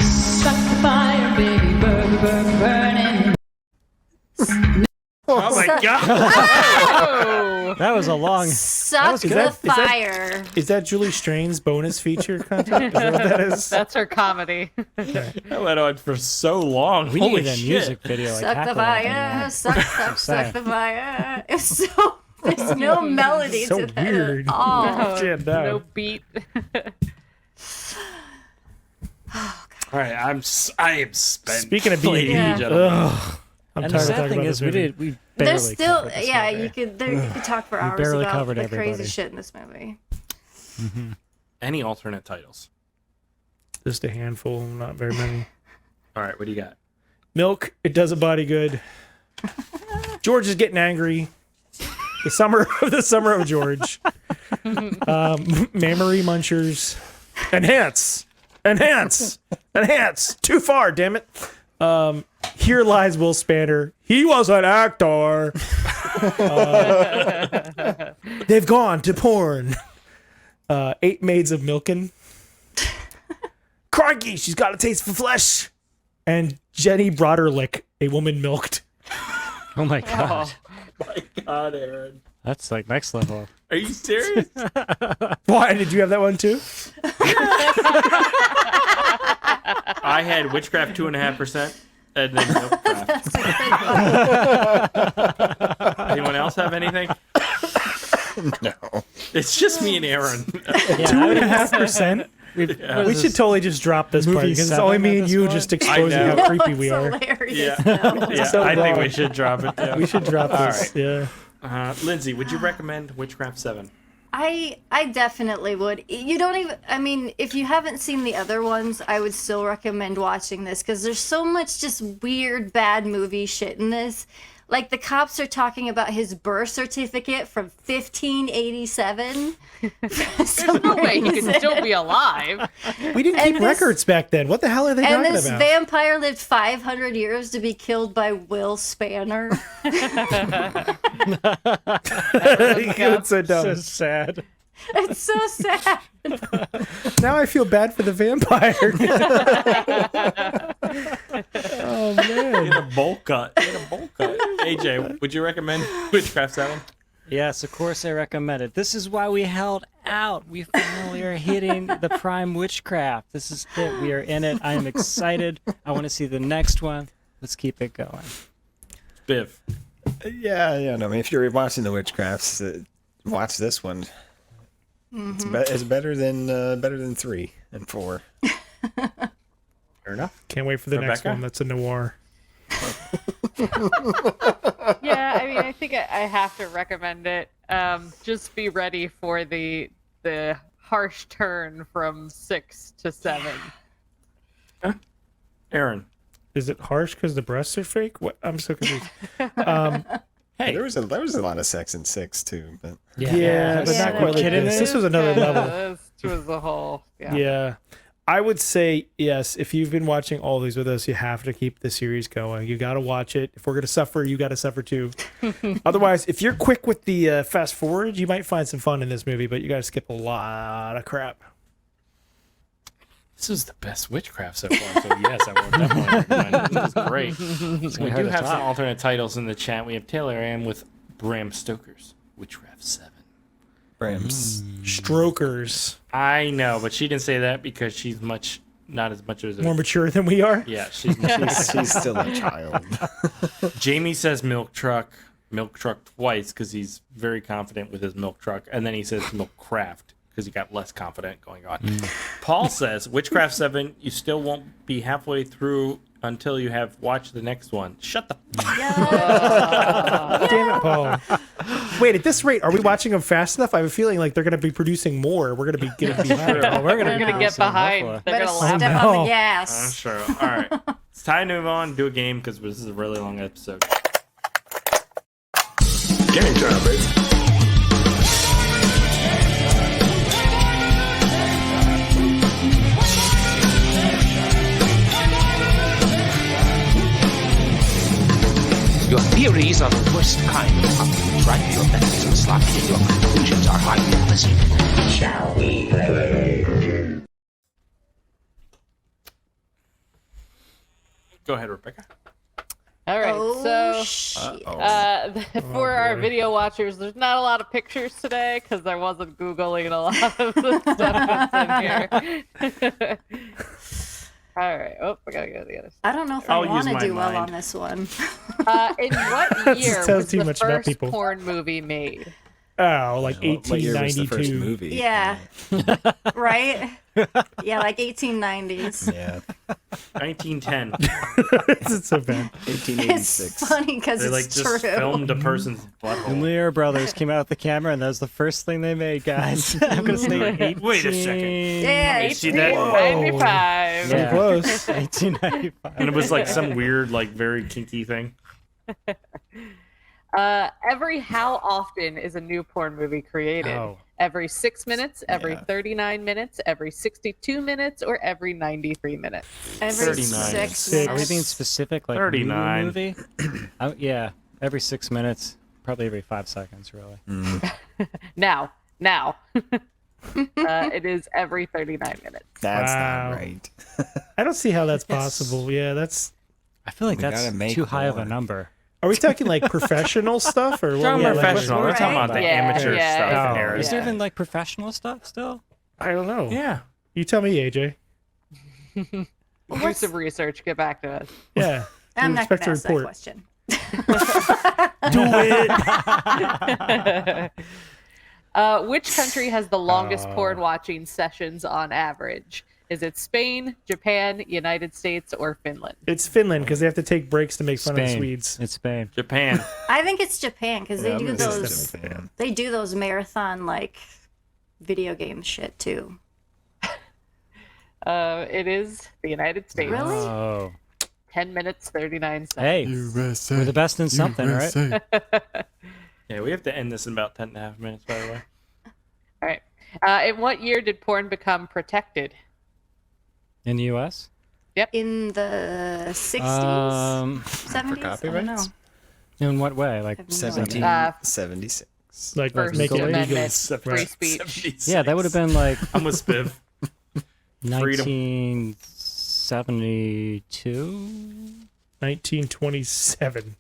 Stuck the fire, baby, burning. Oh my god! Oh. That was a long. Suck Is the that- is that- fire. Is that Julie Strain's bonus feature content? Is that what that is? That's her comedy. That went on for so long. We Holy need a shit. music video like Suck the Hackle fire. Anthem, Suck saying. the fire. It's so There's no melody So to that weird. at all. No beat. All right, I am spent. Speaking of ladies being, and gentlemen. I'm And tired the of sad talking thing about is, this movie. we There's barely still, covered this yeah, movie. you could talk for We hours barely about covered the everybody. crazy shit in this movie. Any alternate titles? Just a handful, not very many. All right, what do you got? Milk, it does a body good. George is getting angry. The summer of George. Mammary munchers. Enhance. Too far, damn it. Here lies Will Spanner. He was an actor. They've gone to porn. 8 Maids of Milken. Crikey, she's got a taste for flesh. And Jenny Broderlick, a woman milked. Oh my god. Oh my God, Aaron. That's like next level. Are you serious? Why? Did you have that one too? I had Witchcraft 2.5%, and then Milkcraft. Anyone else have anything? No. It's just me and Aaron. 2.5%. We should totally just drop this part Movie because it's 7 only me at and this you point? just exposing how creepy we are. Hilarious. Yeah, So I think we wrong. should drop it. Too. We should drop All this. right. Yeah. Lindsay, would you recommend Witchcraft 7? I definitely would. You don't even, I mean, if you haven't seen the other ones, I would still recommend watching this because there's so much just weird, bad movie shit in this. Like the cops are talking about his birth certificate from 1587. There's no way he can still be alive. We didn't keep records back then. What the hell are they And talking this about? vampire lived 500 years to be killed by Will Spanner. It's so dumb. So sad. It's so sad. Now I feel bad for the vampire. Oh man. In a bowl cut. AJ, would you recommend Witchcraft 7? Yes, of course I recommend it. This is why we held out. We finally are hitting the prime witchcraft. This is it. We are in it. I am excited. I want to see the next one. Let's keep it going. Biv. Yeah. No, I mean, if you're watching the Witchcrafts, watch this one. It's better than 3 and 4. Fair enough. Can't wait for the next Rebecca? one. That's a noir. Yeah, I mean, I think I have to recommend it. Just be ready for the harsh turn from 6 to 7. Aaron. Is it harsh because the breasts are fake? What? I'm so confused. Hey, there was a lot of sex in 6 too, but Yeah, but not quite like this. This was another level. This was a whole. Yeah. I would say, yes, if you've been watching all these with us, you have to keep the series going. You got to watch it. If we're going to suffer, you got to suffer too. Otherwise, if you're quick with the fast forward, you might find some fun in this movie, but you got to skip a lot of crap. This is the best Witchcraft so far, so yes, I will definitely recommend it. This is great. So we do have some alternate titles in the chat. We have Taylor Ann with Bram Stoker's Witchcraft 7. Strokers. I know, but she didn't say that because she's not as much as More mature than we are? Yeah, she's still a child. Jamie says milk truck twice because he's very confident with his milk truck, and then he says milk craft because he got less confident going on. Paul says Witchcraft 7, you still won't be halfway through until you have watched the next one. Shut the Damn it, Paul. Wait, at this rate, are we watching them fast enough? I have a feeling like they're going to be producing more. We're going to be getting behind. We're gonna get behind. They're Better gonna laugh. step no. on the gas. I'm sure. All right. It's time to move on, do a game because this is a really long episode. Game time, baby. Your theories are the worst kind. Try your best to slot in. Your conclusions are highly pleasant. Shall we play? Go ahead, Rebecca. All right, for our video watchers, there's not a lot of pictures today because I wasn't Googling a lot of the stuff that's in here. All right. Oh, I gotta go to the other side. I don't know if I'll I want use to my do well mind. on this one. In what year tells was too the much about first people. porn movie made? Oh, like What year was the first 1892. movie? Yeah. Right? Yeah, like 1890s. Yeah. 1910. It's so bad. 1886. It's funny because They it's like just true. filmed a person's The butthole. Lear brothers came out with the camera, and that was the first thing they made, guys. I'm gonna say 18... Wait a second. Yeah, You see that? 1895. Pretty close. 1895. And it was like some weird, like very kinky thing. Every how often is a new porn movie created? Oh. Every 6 minutes, every Yeah. 39 minutes, every 62 minutes, or every 93 minutes? Every 39. 6 Are we minutes. being specific? Like 39. movie? Yeah, every 6 minutes. Probably every 5 seconds, really. Now. It is every 39 minutes. That's Wow. not right. I don't see how that's possible. Yeah, that's. I feel like We that's gotta make too high of a more. number. Are we talking like professional stuff or what? Talking Yeah, like, professional. We're Right. talking about the Yeah, amateur yeah, stuff. yeah. Aaron. Is there even like professional stuff still? I don't know. Yeah. You tell me, AJ. Do What's- some research. Get back to us. Yeah. I'm We not going expect to a ask that report. question. Do it. Which country has the longest porn watching sessions on average? Is it Spain, Japan, United States, or Finland? It's Finland because they have to take breaks to make fun of the Spain. Swedes. It's Spain. Japan. I think it's Japan because Yeah, they I'm do gonna say those. Japan. They do those marathon like video game shit too. It is the United States. Really? Oh. 10 minutes, 39 seconds. Hey, USA. we're the best in something, right? Yeah, we have to end this in about 10 and a half minutes, by the way. All right. In what year did porn become protected? In the U.S. In the 60s, Um, 70s. I don't know. copyrights? in what way? Like have no idea. 1776. Like First make it legal. Amendment, free Right. speech. yeah, that would have been like I'm with Spiv. Freedom. 1972. 1927.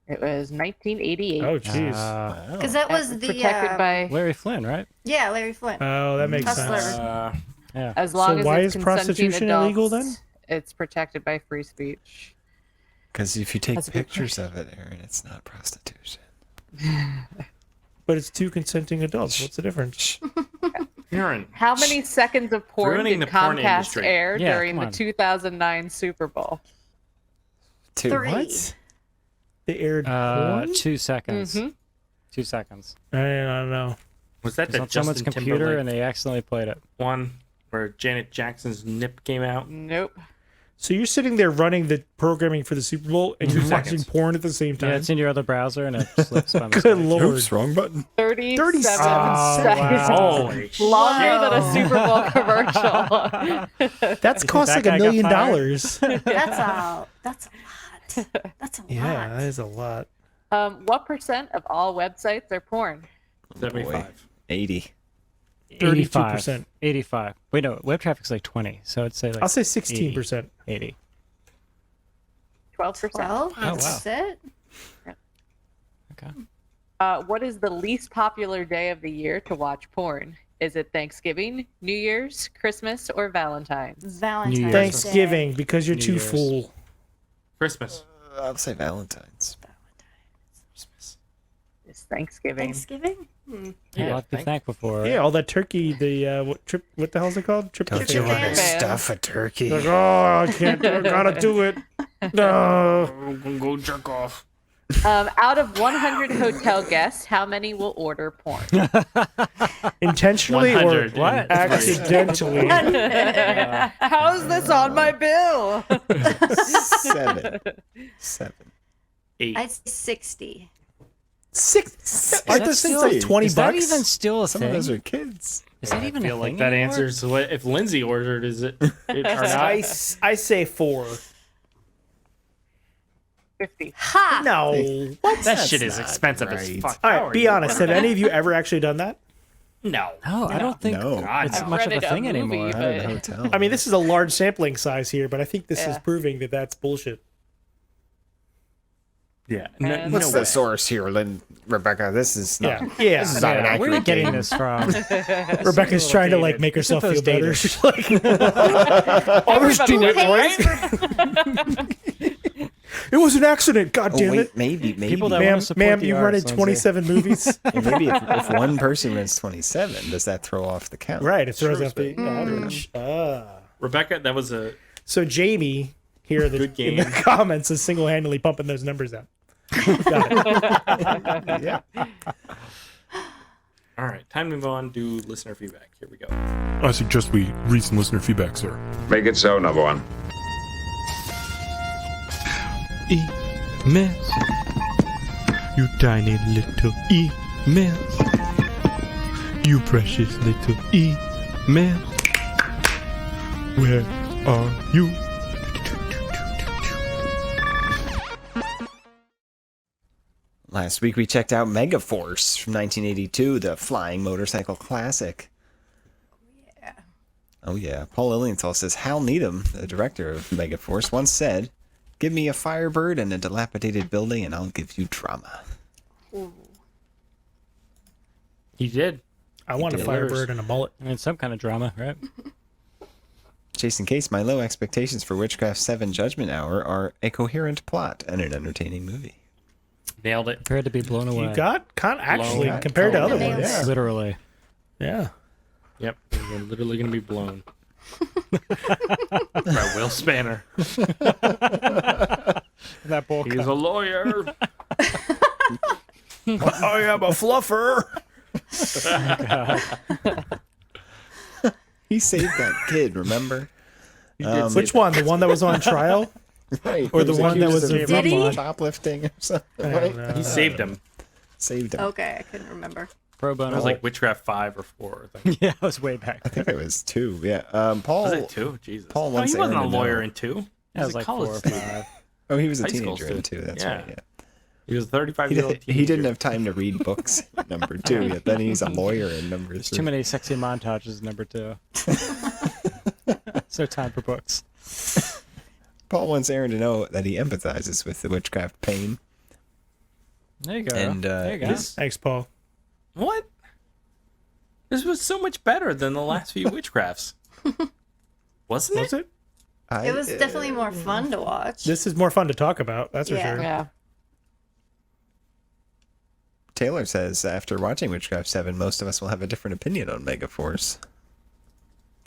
It was 1988. Oh, jeez. Because that was the protected by Larry Flynn, right? yeah, Larry Flynn. Oh, that makes Hustler. sense. Yeah. as long as why it's is consenting prostitution adults, illegal then? It's protected by free speech. Because if you take That's a good pictures of it, Aaron, it's not prostitution. But it's two consenting adults. What's the difference? Aaron. How many seconds of porn Ruining did the porn Comcast industry. air Yeah, during come the on. 2009 Super Bowl? 2. 3. What? They aired porn? 2 seconds. Mhm. 2 seconds. I don't know. Was that It's the on someone's Justin computer Timberlake and they accidentally played it. one where Janet Jackson's nip came out? Nope. So you're sitting there running the programming for the Super Bowl and you're watching seconds. porn at the same time? Yeah, it's in your other browser and it slips by Good mistake. lord. Oops, wrong button. 37 seconds. seconds. Holy Longer than a Super Bowl commercial. That's cost that like guy $1 got million. fired? That's a lot. That's a Yeah, lot. that is a lot. What percent of all websites are porn? 75. 80. 32%. 85. Wait, no, web traffic's like 20. So I'd say like I'll say 16%. 80. 12%. 12? wow. That's it? Okay. What is the least popular day of the year to watch porn? Is it Thanksgiving, New Year's, Christmas, or Valentine's? Valentine's Year's. Day. Thanksgiving because you're New too Year's. full. Christmas. I'll say Valentine's. It's Thanksgiving. Thanksgiving? Yeah, I'll have to be thankful for it. Yeah, all that turkey, the what the hell's it called? Don't you Tryptophan. want to stuff a turkey? Like, oh, I can't, I gotta do it. No. Go jerk off. Out of 100 hotel guests, how many will order porn? Intentionally or 100. What? accidentally? How's this on my bill? 7. 8. I'd say 60. Aren't those things like 20 Is that bucks? even still a Some thing? of those are kids. Is that even I feel a like thing that anymore? answers what if Lindsay ordered, is it or not? I say 4. 50. Ha! No. What? That shit is expensive as right. fuck. All How right, are be you- honest. Have any of you ever actually done that? No. No, I don't think No. God, it's no. much of a rented a thing movie, anymore. but- Not at a hotel. I mean, this is a large sampling size here, but I think this is Yeah. proving that that's bullshit. Yeah. And- What's the source here, Rebecca? This is not. Yeah. This is not an Where are you accurate getting game. this from? Rebecca's trying to like make herself feel better. She's like, it was an accident. God damn it! Maybe. People that want to support Ma'am, the you arts, rented Lindsay. 27 movies. Well, maybe if one person rents 27, does that throw off the count? Right, it throws off the average. Rebecca, that was a So Jamie here in the game. comments is single-handedly pumping those numbers out. Got it. Yeah. All right. Time to move on to listener feedback. Here we go. I suggest we read some listener feedback, sir. Make it so, number one. Emails. You tiny little emails. You precious little emails. Where are you? Last week we checked out Megaforce from 1982, the flying motorcycle classic. Oh yeah. Paul Lilienthal says Hal Needham, the director of Megaforce, once said, "Give me a Firebird and a dilapidated building and I'll give you drama." He did. I want a Firebird and a mullet. I mean, some kind of drama, right? Jason Case, my low expectations for Witchcraft VII Judgment Hour are a coherent plot and an entertaining movie. Nailed it. Prepared to be blown away. You got actually compared to other ones. Yeah. Literally. Yeah. Yep. You're literally going to be blown. By Will Spanner. That bull. He's a lawyer. I am a fluffer. He saved that kid, remember? Which one? The one that was on trial? Right. Or the one that was Did he? shoplifting or something? I don't know. He saved him. Saved him. Okay, I couldn't remember. Pro It bono. was like Witchcraft 5 or 4. I think. Yeah, it was way back. I think it was 2. Yeah. Paul. Was it 2? Jesus. Paul No, wants he wasn't a Aaron to lawyer know. in 2. That He was was a like 4 college or student. 5. Oh, he was a High school teenager in student. 2. That's Yeah. right. Yeah. He was a 35-year-old teenager. He didn't have time to read books in number 2 yet. Then he's a lawyer in number 3. Too many sexy montages in number 2. So time for books. Paul wants Aaron to know that he empathizes with the witchcraft pain. There you go. And there you go. Thanks, Paul. What? This was so much better than the last few Witchcrafts. Wasn't it? Was it? It was definitely more fun to watch. This is more fun to talk about. That's for Yeah. sure. Yeah. Taylor says after watching Witchcraft 7, most of us will have a different opinion on Megaforce.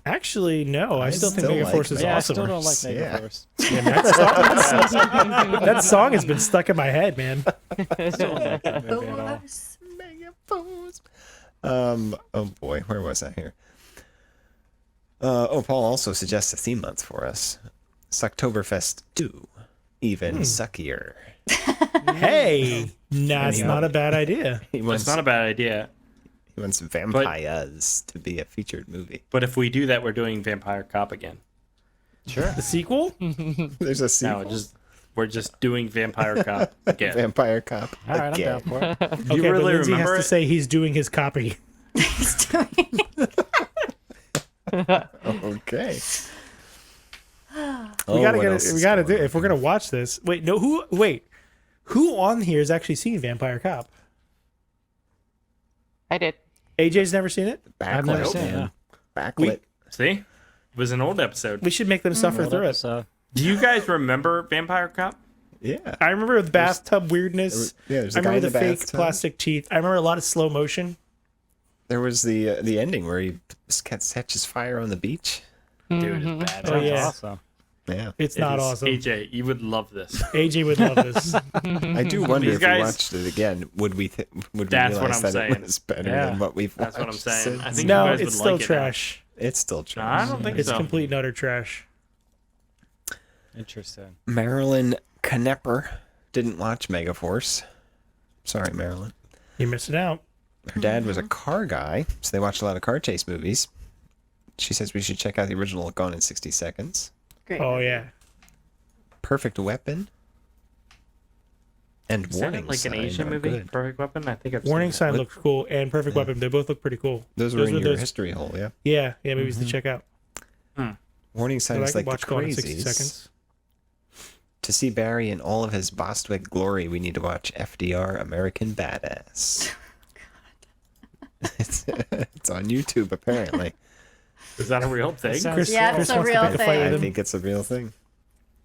Actually, no. I still think still Megaforce like is Yeah, awesome. I still don't like Yeah. Megaforce. Yeah, that song has been stuck in my head, man. I still don't like that movie at all. Oh boy, where was I here? Paul also suggests a theme month for us. Sucktoberfest 2. Even suckier. Hey, that's not a bad idea. That's not a bad idea. He wants Vampires to be a featured movie. But if we do that, we're doing Vampire Cop again. Sure. The sequel? There's a sequel. No, we're just doing Vampire Cop again. Vampire Cop. All right, I'm down for it. Okay, You but really Lindsay has remember to it? say he's doing his copy. Okay. We gotta do it if we're gonna watch this. Wait, who on here has actually seen Vampire Cop? I did. AJ's never seen it. I've never seen it. man. Yeah. Backlit. See? It was an old episode. We should make them suffer Old through it. episode. Do you guys remember Vampire Cop? Yeah. I remember the bathtub weirdness. There's I a guy remember in the the fake bathtub. plastic teeth. I remember a lot of slow motion. There was the ending where he catches fire on the beach. Dude, it's bad. Oh, yeah. Awesome. Yeah. It's It not is- awesome. AJ, you would love this. AJ would love this. I do wonder These if guys- we watched it again, would we That's realize what I'm that saying. it was better Yeah. than what we've That's watched what I'm saying. I since? think No, you guys it's would still like it now. trash. It's still No, trash. I don't think It's so. complete and utter trash. Interesting. Marilyn Knepper didn't watch Megaforce. Sorry, Marilyn. You're missing out. Her dad was a car guy, so they watched a lot of car chase movies. She says we should check out the original Gone in 60 Seconds. Great. Oh yeah. Perfect Weapon. And Is that Warning like an Sign Asian are movie? good. Perfect Weapon? I think I've Warning seen Sign looks cool, and Perfect Weapon. They both look pretty cool. Those were in your those- history hole, yeah. Yeah, movies to check out. Warning Sign But I is could like the watch Gone in 60 Crazies. Seconds. to see Barry in all of his Bostwick glory, we need to watch FDR American Badass. It's on YouTube, apparently. Is that a real thing? Yeah, it's a real thing. I think it's a real thing.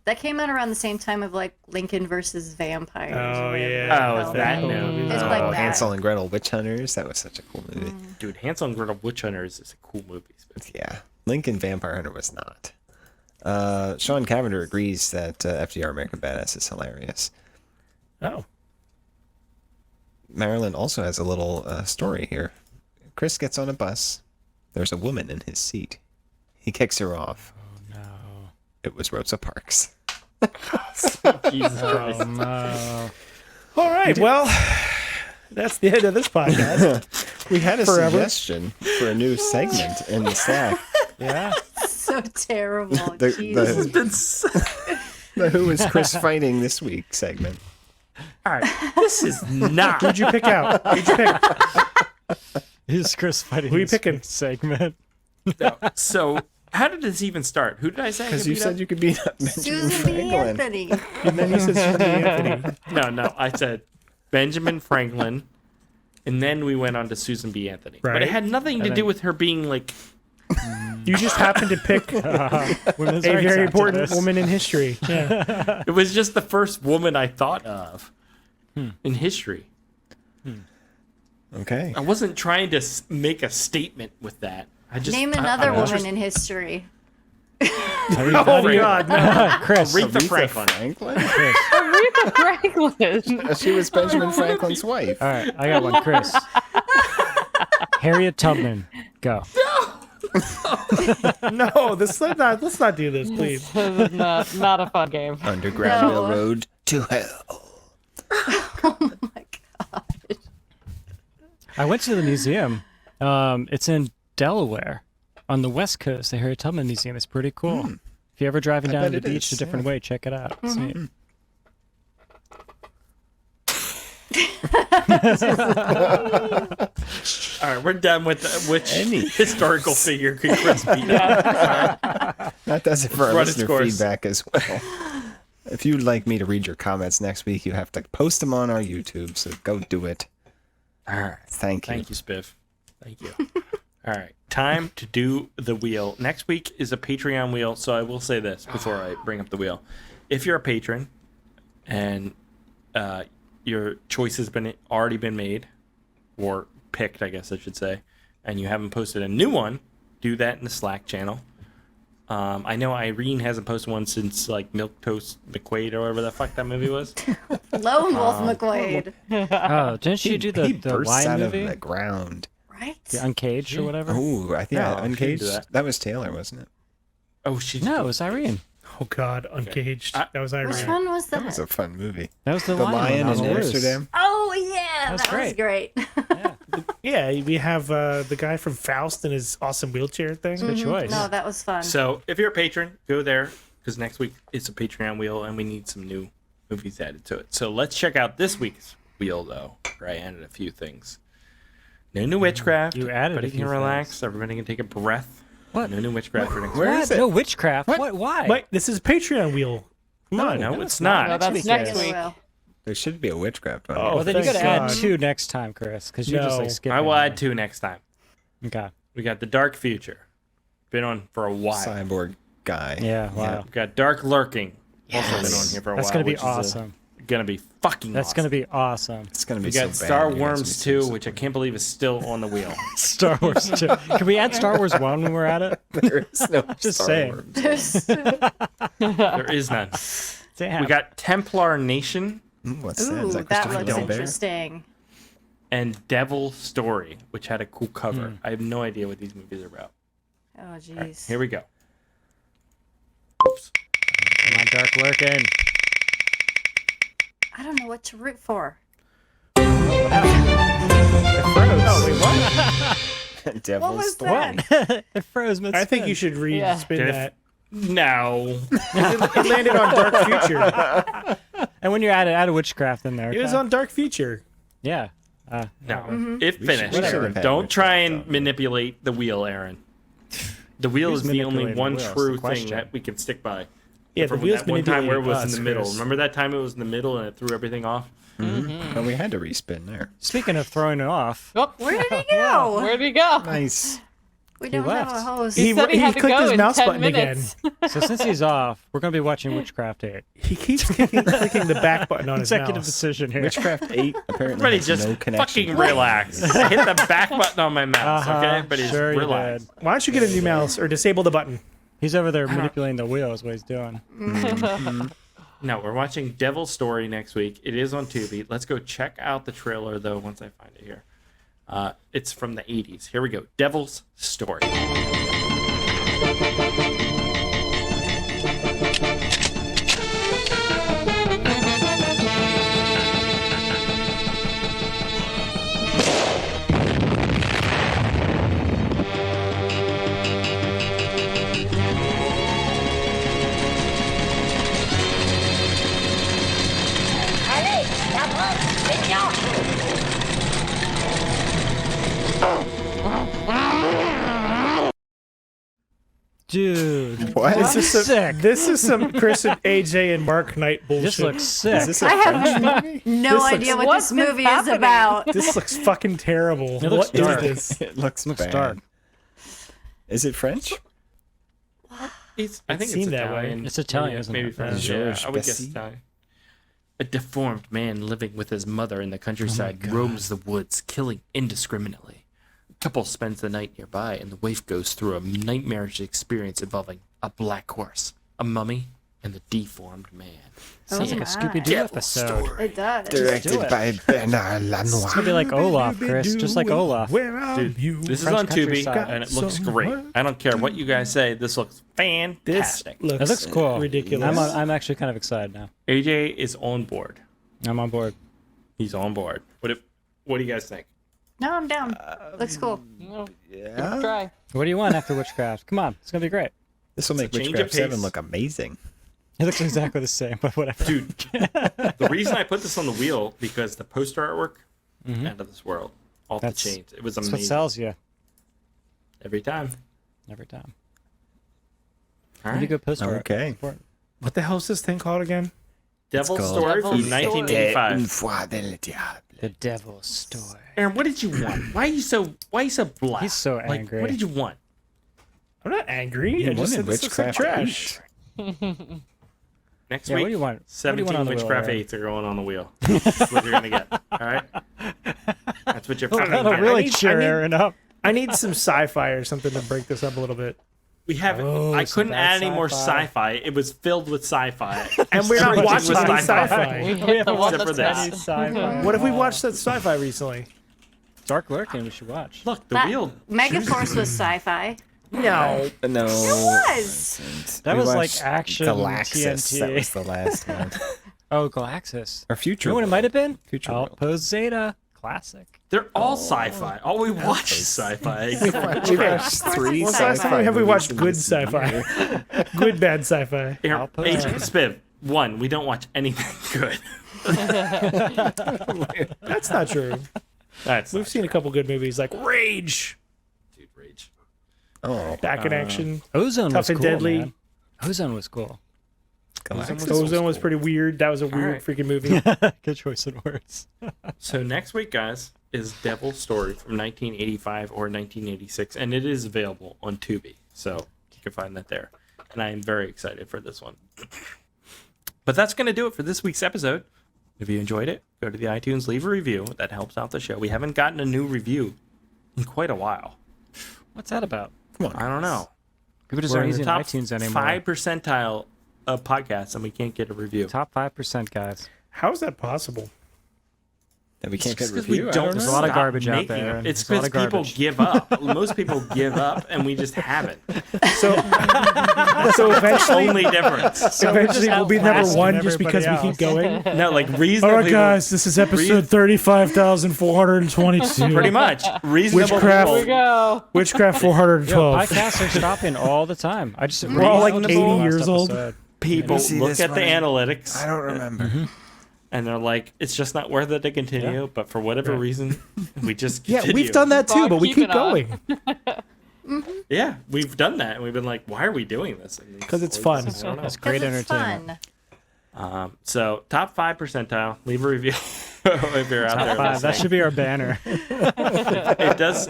That came out around the same time of like Lincoln versus Vampires. Oh yeah. Oh, is that no? It's like that. Hansel and Gretel Witch Hunters. That was such a cool movie. Dude, Hansel and Gretel Witch Hunters is a cool movie. Yeah, Lincoln Vampire Hunter was not. Sean Cavender agrees that FDR American Badass is hilarious. Oh. Marilyn also has a little story here. Chris gets on a bus. There's a woman in his seat. He kicks her off. Oh, no. It was Rosa Parks. Jesus Christ. Oh, no. All right, well, that's the end of this podcast. We had a Forever. suggestion for a new segment in the Slack. Yeah. So terrible. The Who is Chris fighting this week segment. All right, this is not. Who'd you pick out? Who'd you pick? Who's Chris fighting? Who are you this picking? Segment. No. So, how did this even start? Who did I say? Because you said you could beat up Benjamin Susan B. Franklin. Anthony. And then you said Susan B. Anthony. No, I said Benjamin Franklin, and then we went on to Susan B. Anthony. But Right. it had nothing to do with her being like. You just happened to pick a very important woman in history. Yeah. It was just the first woman I thought of in history. Okay. I wasn't trying to make a statement with that. I just Name another woman in history. Oh God, no. Chris. Aretha Franklin. Aretha Franklin. She was Benjamin Franklin's wife. All right, I got one, Chris. Harriet Tubman. Go. No, let's not do this, please. This is not a fun game. Underground No. Railroad to Hell. Oh my god. I went to the museum. It's in Delaware on the West Coast. The Harriet Tubman Museum is pretty cool. If you're ever driving down bet to it the beach is, a different way, check it out. It's neat. All right, we're done with which historical figure could Chris beat up. That does it for our Run its listener course. feedback as well. If you'd like me to read your comments next week, you have to post them on our YouTube, so go do it. All right. Thank you. Thank you, Spiff. Thank you. All right. Time to do the wheel. Next week is a Patreon wheel, so I will say this before I bring up the wheel. If you're a patron and your choice has already been made, or picked, I guess I should say, and you haven't posted a new one, do that in the Slack channel. I know Irene hasn't posted one since like Milquetoast McQuaid or whatever the fuck that movie was. Lone Wolf McQuaid. Oh, didn't she do he the bursts Y out movie? of the ground. Right? The Uncaged or whatever? Oh, I think No, she didn't Uncaged. do that. That was Taylor, wasn't it? Oh, she No, it was Irene. Oh God, Uncaged. That was Irene. Which one was That that? was a fun movie. That was the Lion one on in the loose. Amsterdam. Oh yeah, That's that was great. great. Yeah, we have the guy from Faust in his awesome wheelchair thing. Good choice. No, that was fun. So if you're a patron, go there because next week it's a Patreon wheel and we need some new movies added to it. So let's check out this week's wheel though, where I added a few things. No new witchcraft. You added Everybody a few can relax. things. Everybody can take a breath. What? No new witchcraft for next Where week. is it? No witchcraft. What? Why? Wait, this is Patreon wheel. Come on. No, it's not. No, that's next week. There should be a witchcraft one. Oh, Well, then you thank got to add God. 2 next time, Chris, because you're just No. like skipping. I will add over. 2 next time. Okay. We got the Dark Future. Been on for a while. Cyborg guy. Yeah. Wow. We got Dark Lurking. Also been on here for a That's while. gonna be which is, awesome. Gonna be fucking That's awesome. gonna be awesome. It's gonna be We so got bad. Star you guys Wars will be 2, so which I can't believe is still on the wheel. Star Wars 2. Can we add Star Wars 1 when we're at it? There is no Just Star saying. Wars. There is none. Damn. We got Templar Nation What's that? Ooh, Is that that Christopher looks Lambert? interesting. and Devil Story, which had a cool cover. I have no idea what these movies are about. Oh All right, jeez. here we go. Oops. Come on, Dark Lurking. I don't know what to root for. Oh, wait, what? Devil's What was Story. that? It froze mid I think you should spin that. No. It landed on Dark Future. And when you add a witchcraft in there. It was okay? on Dark Future. Yeah. No. It We finished. should have Aaron. had Don't try Witchcraft, and though. manipulate the wheel, Aaron. The wheel Who's is the only manipulating the one wheel is the true thing question. that we can stick by. Yeah, the wheels that one time where it was in manipulated the middle. us, Remember that time it was in the middle and it threw everything off? Well, we had to respin there. Speaking of throwing it off, Oh, Where did he go? where'd he go? Nice. We don't have a left. host. He said he had to clicked go his in mouse 10 button minutes. so since he's off, we're going to be watching Witchcraft 8. He keeps clicking the back button on his Executive mouse. decision here. Witchcraft 8 apparently Everybody has just no connection. fucking relax. I hit the back button on my mouse, okay? Everybody just sure you relax. did. Why don't you get a new mouse or disable the button? He's over there manipulating the wheel is what he's doing. No, we're watching Devil's Story next week. It is on Tubi. Let's go check out the trailer, though, once I find it here. It's from the 80s. Here we go. Devil's Story. Allez, d'abord, Dude, What? This is some, sick. This is some Chris and AJ and Mark Knight bullshit. This looks sick. Is this a I French have movie? no This idea looks- what this movie is about. This looks fucking terrible. It looks What is dark. this? It looks bad. dark. Is it French? I think it's seemed that way. Italian. It's Italian, Maybe, isn't maybe it? French. Yeah, Georges I would guess Bessie? Italian. A deformed man living with his mother in the countryside roams the woods, killing indiscriminately. A couple spends the night nearby, and the wife goes through a nightmarish experience involving a black horse, a mummy, and the deformed man. Sounds like a Scooby-Doo episode. It does. Directed by Bernard It's going to be Lanois. like Olaf, Chris. Just like Olaf. Where are Dude, you? this is French on Tubi, countryside. and it looks Some great. work I don't care what you guys say. This looks This fantastic. looks, It looks cool. ridiculous. I'm actually kind of excited now. AJ is on board. I'm on board. He's on board. What do you guys think? No, I'm down. Looks cool. Yeah. Try. What do you want after Witchcraft? Come on. It's going to be great. This will make It's a change Witchcraft of pace. 7 look amazing. It looks exactly the same, but whatever. Dude, the reason I put this on the wheel because the poster artwork, out of this world, off That's- the chains. It was That's amazing. what sells you Every time. every time. All Pretty right. good poster. art. Okay. Important. What the hell is this thing called again? Devil's called Story from Devil's Story. 1985. Une fois del diable. The Devil's Story. Aaron, what did you want? Why are you so black? He's so Like, angry. what did you want? I'm not angry. You I just wanted said this looks like Witchcraft trash. Next Yeah, week, what do you want? What do you 17 want on the wheel, Witchcraft Aaron? 8s are going on the wheel. That's what you're going to get. All right? That's what you're Oh, fucking that'll getting. really need- cheer I need- Aaron up. I need some sci-fi or something to break this up a little bit. We have Oh, I some couldn't bad add any more sci-fi. sci-fi. It was filled with sci-fi. And we're not Everything watching was any sci-fi. sci-fi. We hit the one Except for that's this. bad. What if we watched that sci-fi recently? Dark Lurking we should watch. Look, the That wheel. Megaforce was sci-fi. No. No. It was. That We was like watched action Galaxis. TNT. That was the last one. Oh, Galaxis. Or Future You know what it World. might have been? Future World. Outpost Zeta. Classic. They're all sci-fi. All we watch is sci-fi. We watched 3 When's the last sci-fi time have we movies watched in good this year. sci-fi? Good bad sci-fi. Here, Outpost. Agent Spiv. One, we don't watch anything good. That's not true. That's We've seen a couple good movies like Rage, Dude, Rage. Oh. Back in Action, Ozone Tough was and cool, Deadly. man. Ozone was cool. Ozone was pretty weird. That was a weird Alright. freaking movie. Good choice of words. So next week, guys, is Devil's Story from 1985 or 1986, and it is available on Tubi, so you can find that there. And I am very excited for this one. But that's going to do it for this week's episode. If you enjoyed it, go to the iTunes, leave a review. That helps out the show. We haven't gotten a new review in quite a while. What's that about? Come on. I don't know. People just We're aren't in the using top iTunes anymore. 5 percentile of podcasts, and we can't get a review. Top 5%, guys. How is that possible? That we can't get It's 'cause review? we I don't know. There's a lot of stop garbage out making there, them. and It's there's a lot because of people garbage. give up. Most people give up, and we just haven't. So eventually, Only difference. eventually we'll be number outlasting one just because everybody we keep going. No, like All reasonably. right, guys, this is episode 35,422. Pretty much. Reasonable Witchcraft. Here we people. go. Witchcraft Yo, 412. podcasts are stopping all the time. I just We're all like re-listened to 80 the last years old. episode. People see look this at the one? analytics I don't remember. and they're like, it's just not worth it to continue. But for whatever reason, we just Yeah, continue. we've done that too, but we Keep keep it on. going. Yeah, we've done that, and we've been like, why are we doing this? Because it's fun. It's great entertainment. So top 5 percentile. Leave a review if you're out there. 5. That should be our banner. It does.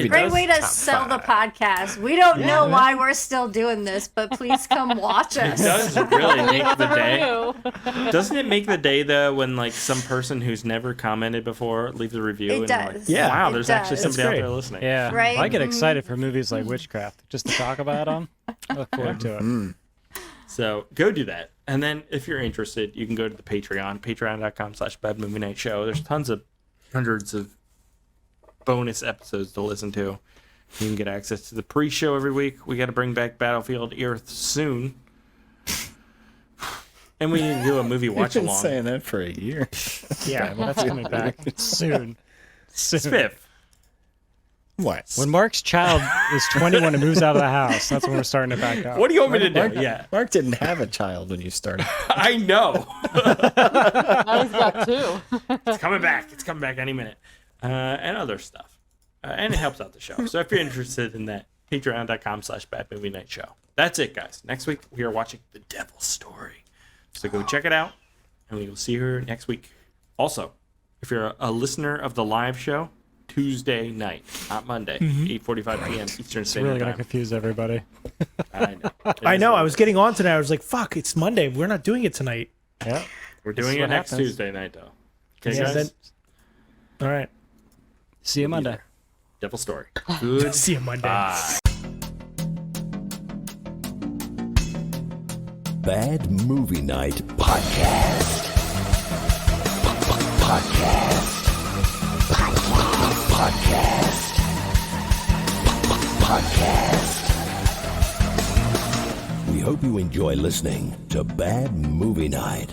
Great way to sell the podcast. We don't know why we're still doing this, but please come watch us. It does really make the day. Doesn't it make the day though when like some person who's never commented before leaves a review? It and does. Like, wow, It there's does. actually somebody out there listening. Yeah, Right? I get excited for movies like Witchcraft just to talk about them. I look forward to it. So go do that. And then if you're interested, you can go to the Patreon, patreon.com/badmovienightshow. There's hundreds of bonus episodes to listen to. You can get access to the pre-show every week. We got to bring back Battlefield Earth soon. And we need to do a movie watch You've been along. saying that for a year. Yeah, that's coming back soon. Spiff. What? When Mark's child is 21 and moves out of the house, that's when we're starting to back up. What do you want me to do? Mark, Mark didn't have a child when you started. I know. Now he's got 2. It's coming back. It's coming back any minute. And other stuff. And it helps out the show. So if you're interested in that, patreon.com/badmovienightshow. That's it, guys. Next week, we are watching The Devil's Story. So go check it out, and we will see you next week. Also, if you're a listener of the live show, Tuesday night, not Monday, 8:45 p.m. Eastern It's Standard really going to Time. confuse everybody. I know. I know. I was getting on tonight. I was like, "Fuck! It's Monday. We're not doing it tonight." Yeah, We're doing it next Tuesday night, though. Okay, Yeah, guys? All right. See you Monday. Devil's Story. Good. See you Monday. Bye. Bad Movie Night Podcast. Podcast. We hope you enjoy listening to Bad Movie Night.